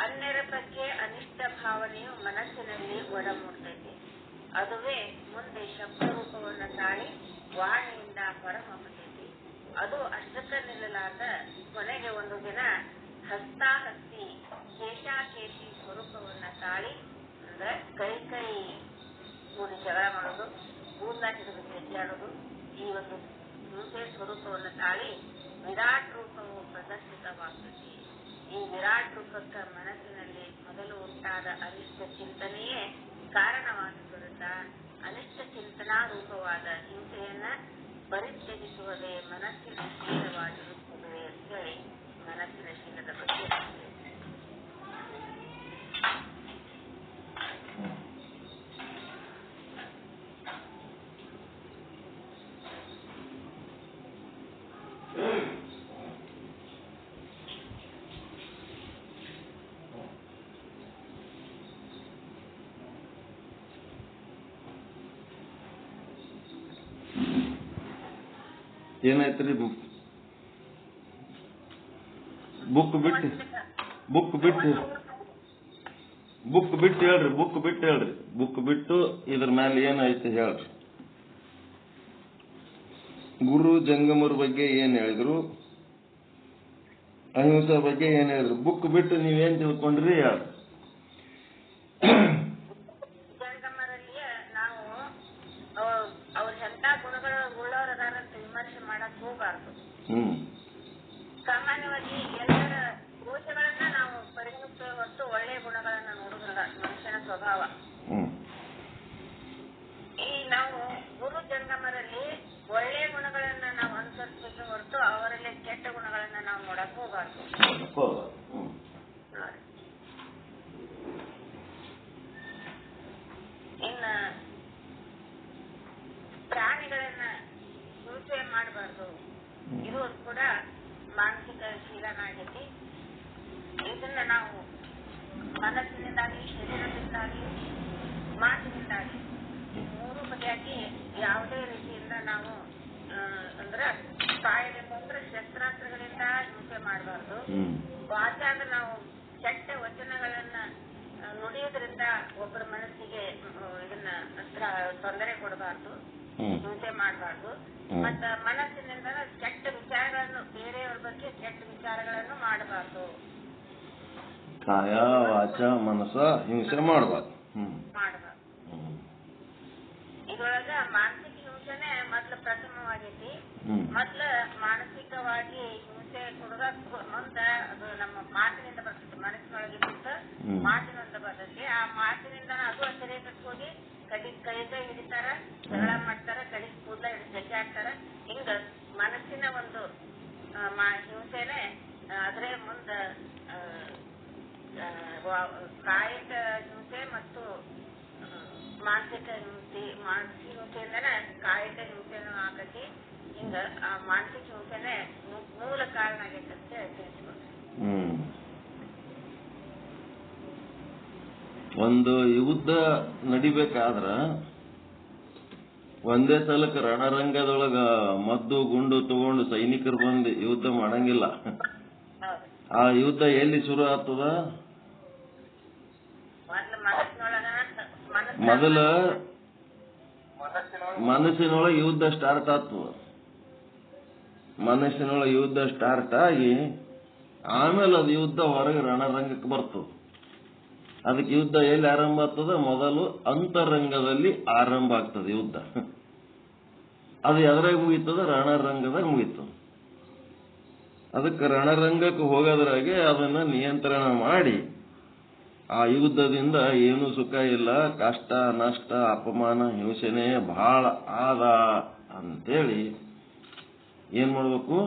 ಅನ್ಯರ ಬಗ್ಗೆ ಅನಿಷ್ಟ ಭಾವನೆಯು ಮನಸ್ಸಿನಲ್ಲಿ ಒಡಮೂಡ್ತೈತಿ. ಅದುವೇ ಮುಂದೆ ಶಬ್ದ ರೂಪವನ್ನು ತಾಳಿ ವಾಣಿಯಿಂದ ಹೊರಹೊಮ್ಮತೈತಿ. ಅದು ಅಷ್ಟಕ್ಕ ನಿಲ್ಲಲಾದ ಕೊನೆಗೆ ಒಂದು ದಿನ ಹಸ್ತಾಹಸ್ತಿ ಕೇಶಾಕೇಶಿ ಸ್ವರೂಪವನ್ನ ತಾಳಿ ಅಂದ್ರೆ ಕೈ ಕೂಡಿ ಜಗಳ ಮಾಡೋದು, ಕೂದಲ ಹಿಡಿದು ಕೆಚ್ಚಾಡೋದು, ಈ ಒಂದು ಹಿಂಸೆ ಸ್ವರೂಪವನ್ನು ತಾಳಿ ವಿರಾಟ್ ರೂಪವು ಪ್ರದರ್ಶಿತವಾಗ್ತದೆ. ಈ ವಿರಾಟ್ ರೂಪಕ್ಕ ಮನಸ್ಸಿನಲ್ಲಿ ಮೊದಲು ಉಂಟಾದ ಅನಿಷ್ಟ ಚಿಂತನೆಯೇ ಕಾರಣವಾಗಿದ್ದರಿಂದ ಅನಿಷ್ಟ ಚಿಂತನಾ ರೂಪವಾದ ಹಿಂಸೆಯನ್ನ ಪರಿತ್ಯಜಿಸುವುದೇ ಮನಸ್ಸಿನ ಶೀಲವಾಗಿರುತ್ತದೆ ಅಂತೇಳಿ ಮನಸ್ಸಿನ ಶೀಲದ ಬಗ್ಗೆ ಏನಾಯ್ತ್ರಿ? ಬುಕ್ ಬಿಟ್ಟು ಹೇಳ್ರಿ. ಬುಕ್ ಬಿಟ್ಟು ಇದ್ರ ಮೇಲೆ ಏನಾಯ್ತು ಹೇಳ್ರಿ. ಗುರು ಜಂಗಮರ ಬಗ್ಗೆ ಏನ್ ಹೇಳಿದ್ರು, ಅಹಿಂಸಾ ಬಗ್ಗೆ ಏನ್ ಹೇಳಿದ್ರು, ಬುಕ್ ಬಿಟ್ಟು ನೀವೇನ್ ತಿಳ್ಕೊಂಡ್ರಿ ಹೇಳ್ರಿ. ಜಂಗಮರಲ್ಲಿ ನಾವು ಅವ್ರ ಎಂತ ಗುಣಗಳ ಉಳ್ಳವರದಾರಂತ ವಿಮರ್ಶೆ ಮಾಡಕ್ ಹೋಗಬಾರ್ದು. ಸಾಮಾನ್ಯವಾಗಿ ಎಲ್ಲರ ದೋಷಗಳನ್ನ ನಾವು ಪರಿಗಣಿಸುವ ಹೊರತು ಒಳ್ಳೆಯ ಗುಣಗಳನ್ನ ನೋಡುವುದಿಲ್ಲ. ಮನುಷ್ಯನ ಸ್ವಭಾವ. ಈ ನಾವು ಗುರು ಜಂಗಮರಲ್ಲಿ ಒಳ್ಳೆಯ ಗುಣಗಳನ್ನ ನಾವು ಅನುಸರಿಸಬೇಕು ಹೊರತು ಅವರಲ್ಲಿ ಕೆಟ್ಟ ಗುಣಗಳನ್ನ ನಾವು ನೋಡಕ್ ಹೋಗಬಾರ್ದು. ಇನ್ನ ಪ್ರಾಣಿಗಳನ್ನ ಹಿಂಸೆ ಮಾಡಬಾರ್ದು. ಇದು ಕೂಡ ಮಾನಸಿಕ ಶೀಲನ ಆಗೈತಿ. ಇದನ್ನ ನಾವು ಮನಸ್ಸಿನಿಂದಾಗಿ, ಶರೀರದಿಂದಾಗಿ, ಮಾತಿನಿಂದಾಗಿ ಮೂರು ಬಗೆಯಾಗಿ ಯಾವುದೇ ರೀತಿಯಿಂದ ನಾವು ಅಂದ್ರ ಕಾಯದಿಂದ ಅಂದ್ರೆ ಶಸ್ತ್ರಾಸ್ತ್ರಗಳಿಂದ ಹಿಂಸೆ ಮಾಡಬಾರ್ದು. ವಾಚಾಗ ನಾವು ಕೆಟ್ಟ ವಚನಗಳನ್ನ ನುಡಿಯೋದ್ರಿಂದ ಒಬ್ಬರ ಮನಸ್ಸಿಗೆ ಇದನ್ನ ತೊಂದರೆ ಕೊಡಬಾರ್ದು, ಹಿಂಸೆ ಮಾಡಬಾರ್ದು. ಮತ್ತ ಮನಸ್ಸಿನಿಂದ ಕೆಟ್ಟ ವಿಚಾರಗಳನ್ನು, ಬೇರೆಯವ್ರ ಬಗ್ಗೆ ಕೆಟ್ಟ ವಿಚಾರಗಳನ್ನು ಮಾಡಬಾರ್ದು. ಕಾಯ ವಾಚ ಮನಸ್ಸ ಹಿಂಸೆ ಮಾಡಬಾರ್ದು. ಇದ್ರೊಳಗ ಮಾನಸಿಕ ಹಿಂಸೆನೆ ಮೊದ್ಲು ಪ್ರಥಮವಾಗೈತಿ. ಮೊದ್ಲ ಮಾನಸಿಕವಾಗಿ ಹಿಂಸೆ ಕೊಡೋದಕ್ ಮುಂದ ಅದು ನಮ್ಮ ಮಾತಿನಿಂದ ಬರ್ತೈತಿ. ಮನಸ್ಸಿನೊಳಗೆ ಬಿಟ್ಟು ಮಾತಿನಿಂದ ಬರ್ತೈತಿ. ಆ ಮಾತಿನಿಂದ ಅದು ಶರೀರಕ್ಕೆ ಹೋಗಿ ಕೈ ಹಿಡಿತಾರ, ಜಗಳ ಮಾಡ್ತಾರ, ಕಡಿಗೆ ಕೂದಲ ಹಿಡಿದು ಜಗ್ಗಿ ಹಾಕ್ತಾರ. ಹಿಂಗ ಮನಸ್ಸಿನ ಒಂದು ಹಿಂಸೆನೆ ಅದ್ರೆ ಮುಂದ ಕಾಯಿಕ ಹಿಂಸೆ ಮತ್ತು ಮಾನಸಿಕ ಹಿಂಸೆಯಿಂದನೇ ಕಾಯಿಕ ಹಿಂಸೆನೂ ಆಗತಿ. ಹಿಂಗ ಆ ಮಾನಸಿಕ ಹಿಂಸೆನೆ ಮೂಲ ಕಾರಣ ಆಗೈತೆ ಅಂತ ತಿಳಿಸ್ಬೋದು. ಒಂದು ಯುದ್ಧ ನಡಿಬೇಕಾದ್ರ ಒಂದೇ ಸಲಕ್ಕೆ ರಣರಂಗದೊಳಗ ಮದ್ದು ಗುಂಡು ತಗೊಂಡು ಸೈನಿಕರು ಬಂದು ಯುದ್ಧ ಮಾಡಂಗಿಲ್ಲ. ಆ ಯುದ್ಧ ಎಲ್ಲಿ ಶುರು ಆಗ್ತದ? ಮೊದಲ ಮನಸ್ಸಿನೊಳಗೆ ಯುದ್ಧ ಸ್ಟಾರ್ಟ್ ಆಗ್ತದ. ಮನಸ್ಸಿನೊಳಗೆ ಯುದ್ಧ ಸ್ಟಾರ್ಟ್ ಆಗಿ ಆಮೇಲೆ ಅದು ಯುದ್ಧ ಹೊರಗೆ ರಣರಂಗಕ್ಕೆ ಬರ್ತದ. ಅದಕ್ಕೆ ಯುದ್ಧ ಎಲ್ಲಿ ಆರಂಭ ಆಗ್ತದ? ಮೊದಲು ಅಂತರಂಗದಲ್ಲಿ ಆರಂಭ ಆಗ್ತದೆ ಯುದ್ಧ. ಅದು ಎದ್ರಾಗ ಮುಗಿತದ? ರಣರಂಗದಾಗ ಮುಗಿತದ. ಅದಕ್ಕೆ ರಣರಂಗಕ್ಕೆ ಹೋಗೋದ್ರಾಗೆ ಅದನ್ನ ನಿಯಂತ್ರಣ ಮಾಡಿ ಆ ಯುದ್ಧದಿಂದ ಏನು ಸುಖ ಇಲ್ಲ, ಕಷ್ಟ ನಷ್ಟ ಅಪಮಾನ ಹಿಂಸೆನೇ ಬಹಳ ಆದ ಅಂತೇಳಿ ಏನ್ ಮಾಡ್ಬೇಕು?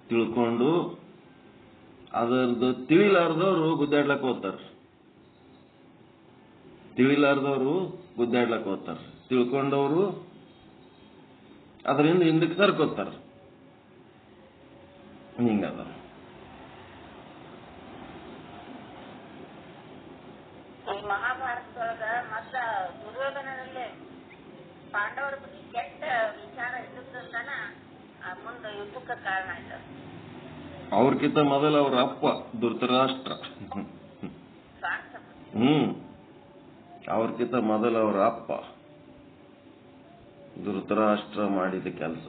ತಿಳ್ಕೊಂಡು ಅದರದ್ದು ತಿಳಿಲಾರ್ದವ್ರು ಗುದ್ದಾಡ್ಲಕ್ ಹೋಗ್ತಾರ. ತಿಳ್ಕೊಂಡವರು ಅದರಿಂದ ಹಿಂದಕ್ಕೆ ಸರ್ಕೋತಾರ. ಹಿಂಗದ. ಈ ಮಹಾಭಾರತದೊಳಗ ಮತ್ತ ದುರ್ಯೋಧನದಲ್ಲಿ ಪಾಂಡವರ ಬಗ್ಗೆ ಕೆಟ್ಟ ವಿಚಾರ ಇದ್ದದನ್ನ ಮುಂದೆ ಯುದ್ಧಕ್ಕೆ ಕಾರಣ ಆಯ್ತು. ಅವ್ರಕ್ಕಿಂತ ಮೊದಲು ಅವ್ರ ಅಪ್ಪ ಧೃತರಾಷ್ಟ್ರ. ಅವ್ರಕ್ಕಿಂತ ಮೊದಲು ಅವ್ರ ಅಪ್ಪ ಧೃತರಾಷ್ಟ್ರ ಮಾಡಿದ ಕೆಲಸ.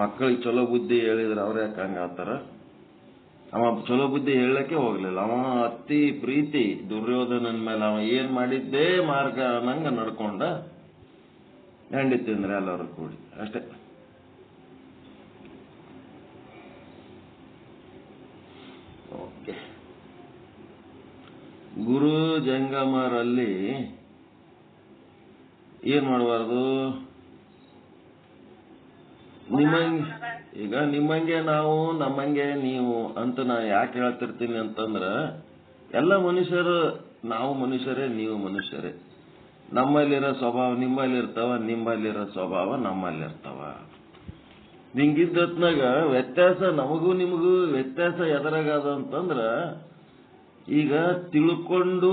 ಮಕ್ಕಳಿಗೆ ಚಲೋ ಬುದ್ಧಿ ಹೇಳಿದ್ರೆ ಅವ್ರ ಯಾಕೆ ಹಂಗ ಆತಾರ? ಅವ ಚಲೋ ಬುದ್ಧಿ ಹೇಳಕ್ಕೆ ಹೋಗ್ಲಿಲ್ಲ. ಅವ ಅತಿ ಪ್ರೀತಿ ದುರ್ಯೋಧನನ್ ಮೇಲೆ. ಅವ ಏನ್ ಮಾಡಿದ್ದೇ ಮಾರ್ಗ ಅನ್ನಂಗ ನಡ್ಕೊಂಡ ಹೆಂಡಿತಿಂದ್ರೆ ಎಲ್ಲರೂ ಕೂಡಿ ಅಷ್ಟೇ. ಓಕೆ. ಗುರು ಜಂಗಮರಲ್ಲಿ ಏನ್ ಮಾಡಬಾರ್ದು? ಈಗ ನಿಮ್ಮಂಗೆ ನಾವು, ನಮ್ಮಂಗೆ ನೀವು ಅಂತ ನಾ ಯಾಕೆ ಹೇಳ್ತಿರ್ತೀನಿ ಅಂತಂದ್ರ, ಎಲ್ಲ ಮನುಷ್ಯರು, ನಾವು ಮನುಷ್ಯರೇ, ನೀವು ಮನುಷ್ಯರೇ. ನಮ್ಮಲ್ಲಿರೋ ಸ್ವಭಾವ ನಿಮ್ಮಲ್ಲಿರ್ತಾವ, ನಿಮ್ಮಲ್ಲಿರೋ ಸ್ವಭಾವ ನಮ್ಮಲ್ಲಿರ್ತಾವ. ಹಿಂಗಿದ್ದತ್ನಾಗ ವ್ಯತ್ಯಾಸ ನಮಗೂ ನಿಮಗೂ ವ್ಯತ್ಯಾಸ ಎದರಾಗದ ಅಂತಂದ್ರ, ಈಗ ತಿಳ್ಕೊಂಡು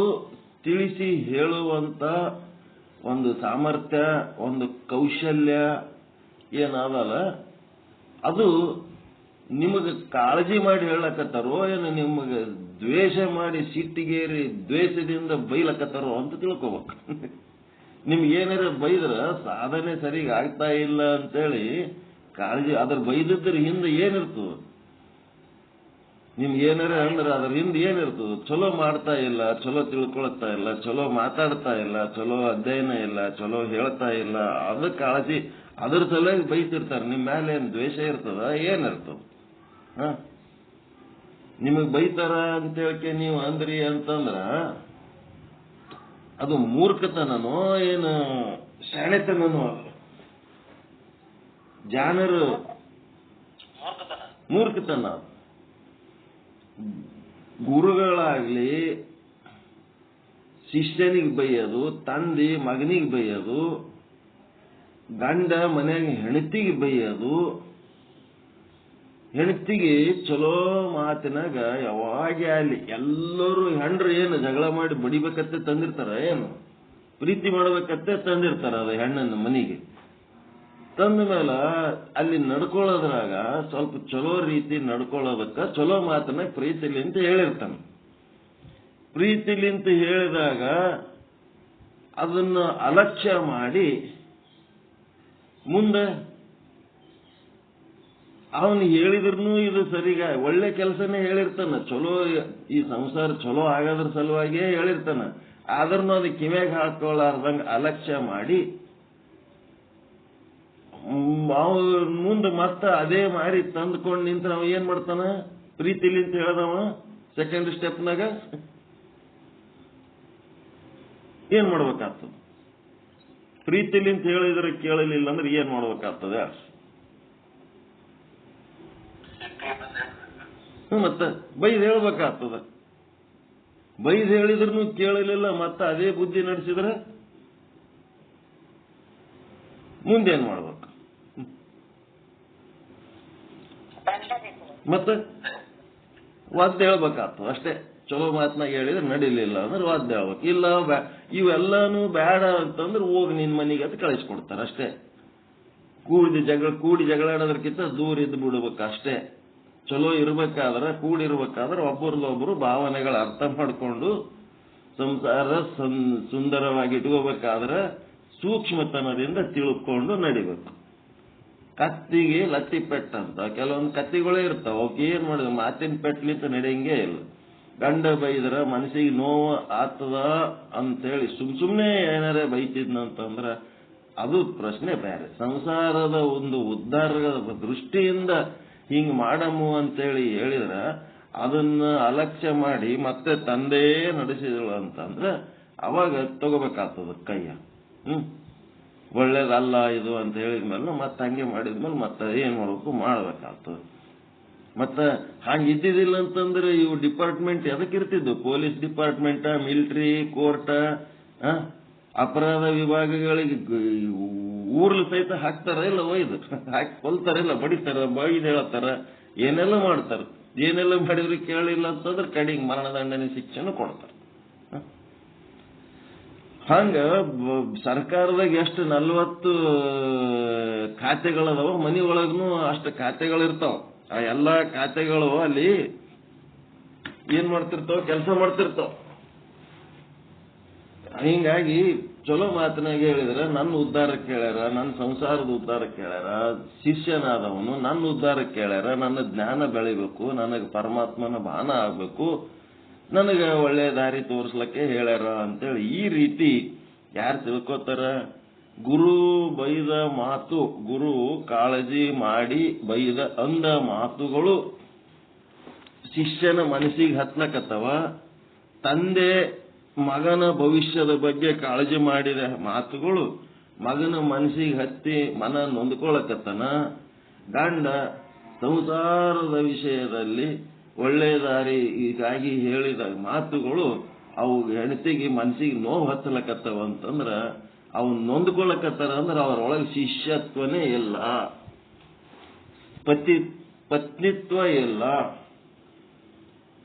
ತಿಳಿಸಿ ಹೇಳುವಂತ ಒಂದು ಸಾಮರ್ಥ್ಯ, ಒಂದು ಕೌಶಲ್ಯ ಏನಾದಲ್ಲ, ಅದು ನಿಮಗೆ ಕಾಳಜಿ ಮಾಡಿ ಹೇಳಕತ್ತಾರೋ ಏನು ನಿಮಗೆ ದ್ವೇಷ ಮಾಡಿ ಸಿಟ್ಟಿಗೇರಿ ದ್ವೇಷದಿಂದ ಬೈಲಕತ್ತಾರೋ ಅಂತ ತಿಳ್ಕೊಬೇಕು. ನಿಮ್ಗೆ ಏನಾರ ಬೈದ್ರ ಸಾಧನೆ ಸರಿಗ ಆಗ್ತಾ ಇಲ್ಲ ಅಂತೇಳಿ ಕಾಳಜಿ, ಅದ್ರ ಬೈದಿದ್ರ ಹಿಂದೆ ಏನಿರ್ತದ? ನಿಮ್ಗೆ ಏನಾರ ಅಂದ್ರೆ ಅದ್ರ ಹಿಂದೆ ಏನಿರ್ತದ? ಚಲೋ ಮಾಡ್ತಾ ಇಲ್ಲ, ಚಲೋ ತಿಳ್ಕೊಳ್ತಾ ಇಲ್ಲ, ಚಲೋ ಮಾತಾಡ್ತಾ ಇಲ್ಲ, ಚಲೋ ಅಧ್ಯಯನ ಇಲ್ಲ, ಚಲೋ ಹೇಳ್ತಾ ಇಲ್ಲ, ಅದ್ರ ಕಾಳಜಿ, ಅದ್ರ ಸಲುವಾಗಿ ಬೈತಿರ್ತಾರೆ. ನಿಮ್ಮ ಮೇಲೆ ಏನ್ ದ್ವೇಷ ಇರ್ತದ? ಏನಿರ್ತದ? ನಿಮಗ್ ಬೈತಾರ ಅಂತ ಹೇಳ್ಕೆ ನೀವು ಅಂದ್ರಿ ಅಂತಂದ್ರ ಅದು ಮೂರ್ಖತನನೋ ಏನು ಶಾಣೆತನನೋ? ಜಾನರು ಮೂರ್ಖತನ. ಗುರುಗಳಾಗ್ಲಿ ಶಿಷ್ಯನಿಗೆ ಬೈಯೋದು, ತಂದೆ ಮಗನಿಗೆ ಬೈಯೋದು, ಗಂಡ ಮನೆಯಾಗ ಹೆಂಡತಿಗೆ ಬೈಯೋದು, ಹೆಂಡತಿಗೆ ಚಲೋ ಮಾತಿನಾಗ ಯಾವಾಗ ಅಲ್ಲಿ ಎಲ್ಲರೂ ಹೆಂಡ್ರು ಏನು ಜಗಳ ಮಾಡಿ ಬಡಿಬೇಕತ್ತೆ ತಂದಿರ್ತಾರ, ಏನು ಪ್ರೀತಿ ಮಾಡ್ಬೇಕತ್ತೆ ತಂದಿರ್ತಾರ ಅದ ಹೆಣ್ಣನ್ನು ಮನೆಗೆ ತಂದ ಮೇಲೆ ಅಲ್ಲಿ ನಡ್ಕೊಳ್ಳೋದ್ರಾಗ ಸ್ವಲ್ಪ ಚಲೋ ರೀತಿ ನಡ್ಕೊಳ್ಳೋದಕ್ಕ ಚಲೋ ಮಾತನ್ನ ಪ್ರೀತಿಲಿ ಅಂತ ಹೇಳಿರ್ತಾನ. ಪ್ರೀತಿಲಿ ಅಂತ ಹೇಳಿದಾಗ ಅದನ್ನ ಅಲಕ್ಷ್ಯ ಮಾಡಿ ಮುಂದೆ ಅವನು ಹೇಳಿದ್ರು ಇದು ಸರಿಗ ಒಳ್ಳೆ ಕೆಲಸನೇ ಹೇಳಿರ್ತಾನ, ಚಲೋ ಈ ಸಂಸಾರ ಚಲೋ ಆಗೋದ್ರ ಸಲುವಾಗಿಯೇ ಹೇಳಿರ್ತಾನ. ಆದ್ರೂ ಅದು ಕಿವ್ಯಾಗ ಹಾಕೊಳ್ಳಾರ್ದಂಗ ಅಲಕ್ಷ್ಯ ಮಾಡಿ ಮುಂದೆ ಮತ್ತೆ ಅದೇ ಮಾರಿ ತಂದ್ಕೊಂಡು ನಿಂತ ಅವ ಏನ್ ಮಾಡ್ತಾನ? ಪ್ರೀತಿಲಿ ಅಂತ ಹೇಳ್ದವ ಸೆಕೆಂಡ್ ಸ್ಟೆಪ್ನಾಗ ಏನ್ ಮಾಡ್ಬೇಕಾಗ್ತದ? ಪ್ರೀತಿಲಿ ಅಂತ ಹೇಳಿದ್ರೆ ಕೇಳಲಿಲ್ಲ ಅಂದ್ರೆ ಏನ್ ಮಾಡ್ಬೇಕಾಗ್ತದೆ? ಮತ್ತೆ ಬೈದ್ ಹೇಳ್ಬೇಕಾಗ್ತದ. ಬೈದ್ ಹೇಳಿದ್ರು ಕೇಳಲಿಲ್ಲ, ಮತ್ತೆ ಅದೇ ಬುದ್ಧಿ ನಡೆಸಿದ್ರೆ ಮುಂದೇನ್ ಮಾಡ್ಬೇಕು? ಮತ್ತೆ ವಾದ್ಯ ಹೇಳ್ಬೇಕಾಗ್ತದ ಅಷ್ಟೇ. ಚಲೋ ಮಾತನಾಗ ಹೇಳಿದ್ರೆ ನಡಿಲಿಲ್ಲ ಅಂದ್ರೆ ವಾದ್ಯ ಹೇಳ್ಬೇಕು. ಇಲ್ಲ ಇವೆಲ್ಲಾನು ಬೇಡ ಅಂತಂದ್ರೆ ಹೋಗಿ ನಿನ್ ಮನೆಗೆ ಅಂತ ಕಳಿಸ್ಕೊಡ್ತಾರ ಅಷ್ಟೇ. ಕೂಡಿ ಜಗಳಾಡೋದಕ್ಕಿಂತ ದೂರ ಇದ್ದು ಬಿಡ್ಬೇಕು ಅಷ್ಟೇ. ಚಲೋ ಇರ್ಬೇಕಾದ್ರೆ ಕೂಡಿರ್ಬೇಕಾದ್ರೆ ಒಬ್ಬರಲ್ಲೊಬ್ಬರು ಭಾವನೆಗಳ ಅರ್ಥ ಮಾಡಿಕೊಂಡು ಸಂಸಾರ ಸುಂದರವಾಗಿ ಇಟ್ಕೋಬೇಕಾದ್ರೆ ಸೂಕ್ಷ್ಮತನದಿಂದ ತಿಳ್ಕೊಂಡು ನಡಿಬೇಕು. ಕತ್ತಿಗೆ ಲತ್ತಿ ಪೆಟ್ಟಂತ ಕೆಲವೊಂದು ಕತ್ತಿಗಳೇ ಇರ್ತಾವ, ಅವಕ್ಕೆ ಏನ್ ಮಾಡಿದ ಮಾತಿನ ಪೆಟ್ಲಿಂತ ನಡೆಯಂಗೇ ಇಲ್ಲ. ಗಂಡ ಬೈದ್ರ ಮನಸ್ಸಿಗೆ ನೋವು ಆಗ್ತದ ಅಂತೇಳಿ ಸುಮ್ನೆ ಏನಾರೇ ಬೈತಿದ್ನಂತಂದ್ರ ಅದು ಪ್ರಶ್ನೆ ಬೇರೆ. ಸಂಸಾರದ ಒಂದು ಉದ್ಧಾರದ ದೃಷ್ಟಿಯಿಂದ ಹಿಂಗ್ ಮಾಡಮು ಅಂತೇಳಿ ಹೇಳಿದ್ರ ಅದನ್ನ ಅಲಕ್ಷ್ಯ ಮಾಡಿ ಮತ್ತೆ ತಂದೆ ನಡೆಸಿದಳು ಅಂತಂದ್ರೆ ಅವಾಗ ತಗೋಬೇಕಾಗ್ತದ ಕೈಯ. ಒಳ್ಳೇದಲ್ಲ ಇದು ಅಂತ ಹೇಳಿದ್ಮೇಲೆ ಮತ್ತೆ ಹಂಗೆ ಮಾಡಿದ್ಮೇಲೆ ಮತ್ತೆ ಏನ್ ಮಾಡ್ಬೇಕು? ಮಾಡ್ಬೇಕಾಗ್ತದೆ. ಮತ್ತೆ ಹಂಗ ಇದ್ದಿದ್ದಿಲ್ಲ ಅಂತಂದ್ರೆ ಇವು ಡಿಪಾರ್ಟ್ಮೆಂಟ್ ಎದಕ್ಕಿರ್ತಿದ್ವು? ಪೊಲೀಸ್ ಡಿಪಾರ್ಟ್ಮೆಂಟ್, ಮಿಲಿಟರಿ, ಕೋರ್ಟ್, ಅಪರಾಧ ವಿಭಾಗಗಳಿಗೆ ಊರ್ಲು ಸಹಿತ ಹಾಕ್ತಾರ ಇಲ್ಲ, ಒಯ್ದು ಹಾಕಿ ಕೊಲ್ತಾರಿಲ್ಲ, ಬಡಿತಾರ, ಬೈದ್ ಹೇಳ್ತಾರ, ಏನೆಲ್ಲ ಮಾಡ್ತಾರ. ಏನೆಲ್ಲ ಮಾಡಿದ್ರು ಕೇಳಿಲ್ಲ ಅಂತಂದ್ರೆ ಕಡೆಗೆ ಮರಣದಂಡನೆ ಶಿಕ್ಷೆನೂ ಕೊಡ್ತಾರ. ಹಂಗ ಸರ್ಕಾರದಾಗ ಎಷ್ಟು 40 ಖಾತೆಗಳದಾವ, ಮನಿ ಒಳಗೂ ಅಷ್ಟು ಖಾತೆಗಳಿರ್ತಾವ. ಆ ಎಲ್ಲಾ ಖಾತೆಗಳು ಅಲ್ಲಿ ಏನ್ ಮಾಡ್ತಿರ್ತಾವ? ಕೆಲಸ ಮಾಡ್ತಿರ್ತಾವ. ಹಿಂಗಾಗಿ ಚಲೋ ಮಾತನಾಗ ಹೇಳಿದ್ರೆ ನನ್ನ ಉದ್ಧಾರಕ್ಕೆ ಹೇಳ್ಯಾರ, ನನ್ನ ಸಂಸಾರದ ಉದ್ಧಾರಕ್ಕೆ ಹೇಳ್ಯಾರ, ಶಿಷ್ಯನಾದವನು ನನ್ನ ಉದ್ಧಾರಕ್ಕೆ ಹೇಳ್ಯಾರ, ನನ್ನ ಜ್ಞಾನ ಬೆಳಿಬೇಕು, ನನಗೆ ಪರಮಾತ್ಮನ ಭಾನ ಆಗ್ಬೇಕು, ನನಗೆ ಒಳ್ಳೆ ದಾರಿ ತೋರಿಸ್ಲಿಕ್ಕೆ ಹೇಳ್ಯಾರ ಅಂತೇಳಿ ಈ ರೀತಿ ಯಾರು ತಿಳ್ಕೊತಾರ? ಗುರು ಬೈದ ಮಾತು, ಗುರು ಕಾಳಜಿ ಮಾಡಿ ಬೈದ ಅಂದ ಮಾತುಗಳು ಶಿಷ್ಯನ ಮನಸ್ಸಿಗೆ ಹತ್ಲಕತ್ತವ. ತಂದೆ ಮಗನ ಭವಿಷ್ಯದ ಬಗ್ಗೆ ಕಾಳಜಿ ಮಾಡಿದ ಮಾತುಗಳು ಮಗನ ಮನಸ್ಸಿಗೆ ಹತ್ತಿ ಮನ ನೊಂದ್ಕೊಳಕತ್ತನ. ಗಂಡ ಸಂಸಾರದ ವಿಷಯದಲ್ಲಿ ಒಳ್ಳೆ ದಾರಿ ಹೀಗಾಗಿ ಹೇಳಿದ ಮಾತುಗಳು ಅವು ಹೆಂಡತಿಗೆ ಮನಸ್ಸಿಗೆ ನೋವು ಹತ್ತಲಕತ್ತವ ಅಂತಂದ್ರ ಅವ್ ನೊಂದ್ಕೊಳಕತ್ತಾರ ಅಂದ್ರೆ ಅವರೊಳಗೆ ಶಿಷ್ಯತ್ವನೇ ಇಲ್ಲ, ಪತ್ನಿತ್ವ ಇಲ್ಲ,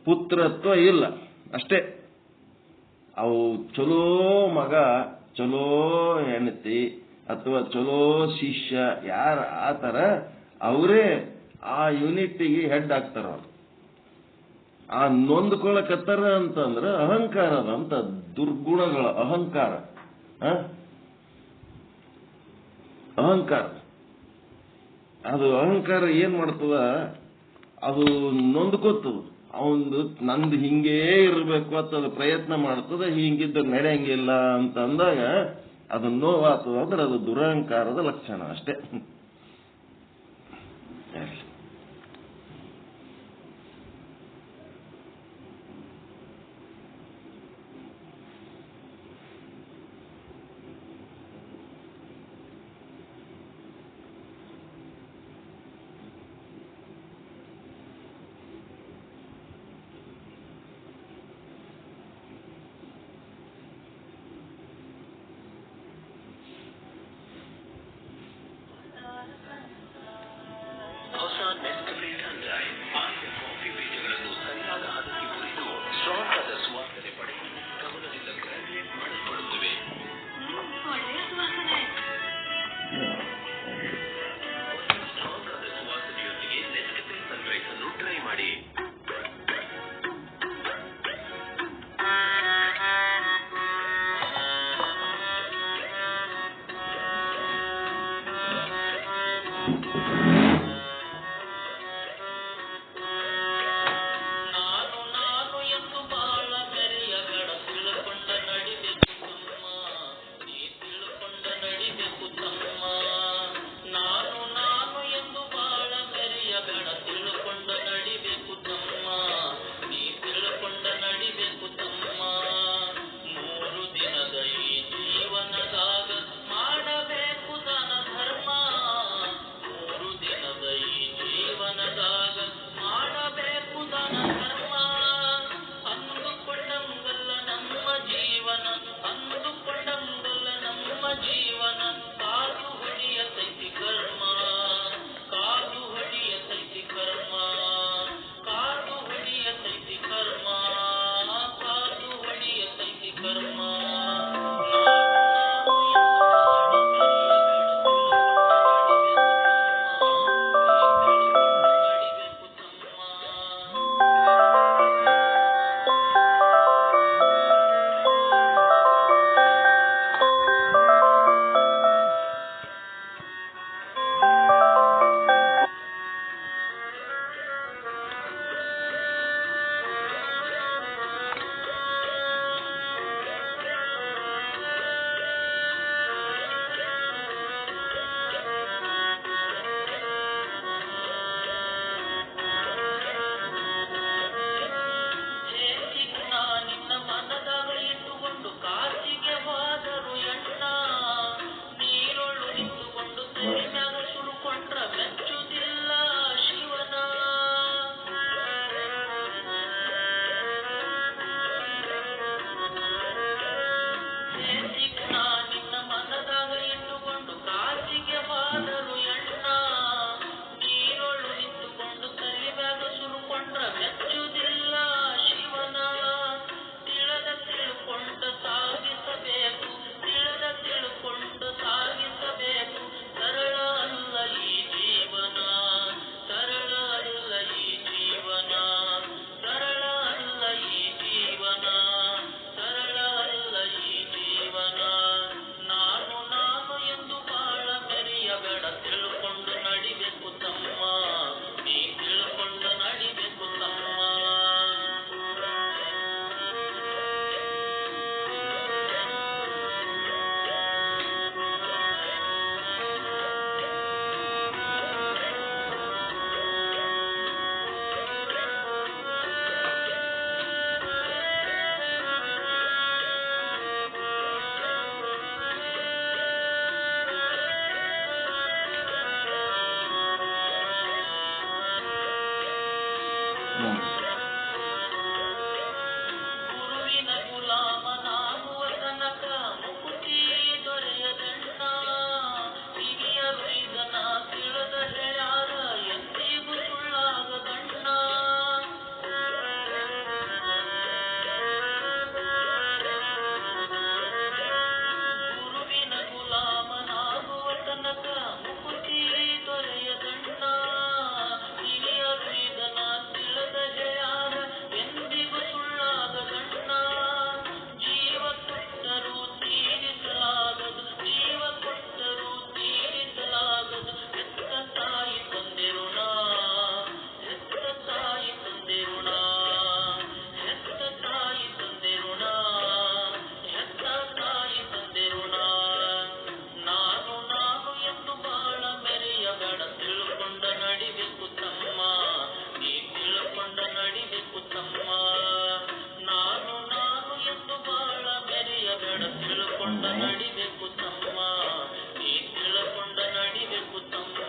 ಪುತ್ರತ್ವ ಇಲ್ಲ ಅಷ್ಟೇ. ಅವು ಚಲೋ ಮಗ ಚಲೋ ಹೆಂಡತಿ ಅಥವಾ ಚಲೋ ಶಿಷ್ಯ ಯಾರು ಆತರ ಅವರೇ ಆ ಯೂನಿಟಿಗೆ ಹೆಡ್ ಆಗ್ತಾರ. ಆ ನೊಂದ್ಕೊಳಕತ್ತಾರ ಅಂತಂದ್ರ ಅಹಂಕಾರದ ಅಂತ ದುರ್ಗುಣಗಳ ಅಹಂಕಾರ ಅದು ಅಹಂಕಾರ ಏನ್ ಮಾಡ್ತದ, ಅದು ನೊಂದ್ಕೋತದ. ಅವಂದು ನಂದು ಹಿಂಗೇ ಇರಬೇಕು ಅಂತ ಅದು ಪ್ರಯತ್ನ ಮಾಡ್ತದ. ಹಿಂಗಿದ್ದ ನಡೆಯಂಗಿಲ್ಲ ಅಂತ ಅಂದಾಗ ಅದು ನೋವಾಗ್ತದ. ಅಂದ್ರೆ ಅದು ದುರಹಂಕಾರದ ಲಕ್ಷಣ ಅಷ್ಟೇ. ನಡಿಬೇಕು ತಮ್ಮ, ನೀ ತಿಳ್ಕೊಂಡ ನಡಿಬೇಕು ತಮ್ಮ.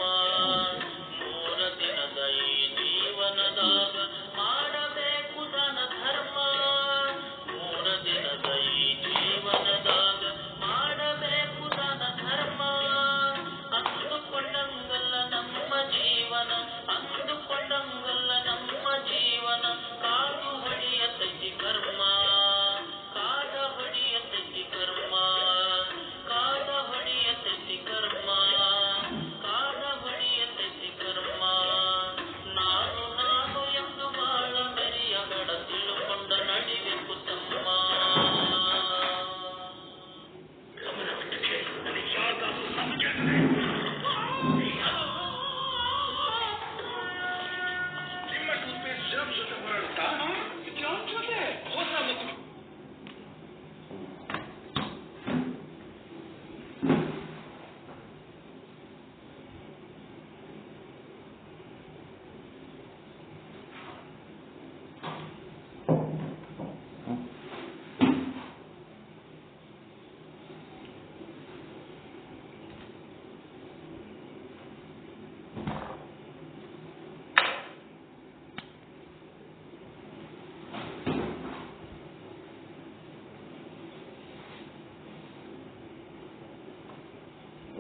3 ದಿನದ ಈ ಜೀವನದಾಗ ಮಾಡಬೇಕು ದಾನ ಧರ್ಮ. 3 ದಿನದ ಈ ಜೀವನದಾಗ ಮಾಡಬೇಕು ದಾನ ಧರ್ಮ. ಅಂದುಕೊಂಡಂಗಲ್ಲ ನಮ್ಮ ಜೀವನ, ಅಂದುಕೊಂಡಂಗಲ್ಲ ನಮ್ಮ ಜೀವನ. ಕಾದು ಹೊಡೆಯತೈತಿ ಕರ್ಮ, ಕಾದ ಹೊಡೆಯತೈತಿ ಕರ್ಮ, ಕಾದ ಹೊಡೆಯತೈತಿ ಕರ್ಮ, ಕಾದ ಹೊಡೆಯತೈತಿ ಕರ್ಮ. ನಾನು ನಾನು ಎಂದು ಬಾಳ ಮೆರೆಯಬೇಡ, ತಿಳ್ಕೊಂಡ ನಡಿಬೇಕು ತಮ್ಮ.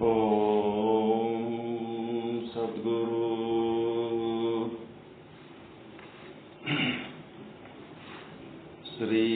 ಓಂ ಸದ್ಗುರು ಶ್ರೀ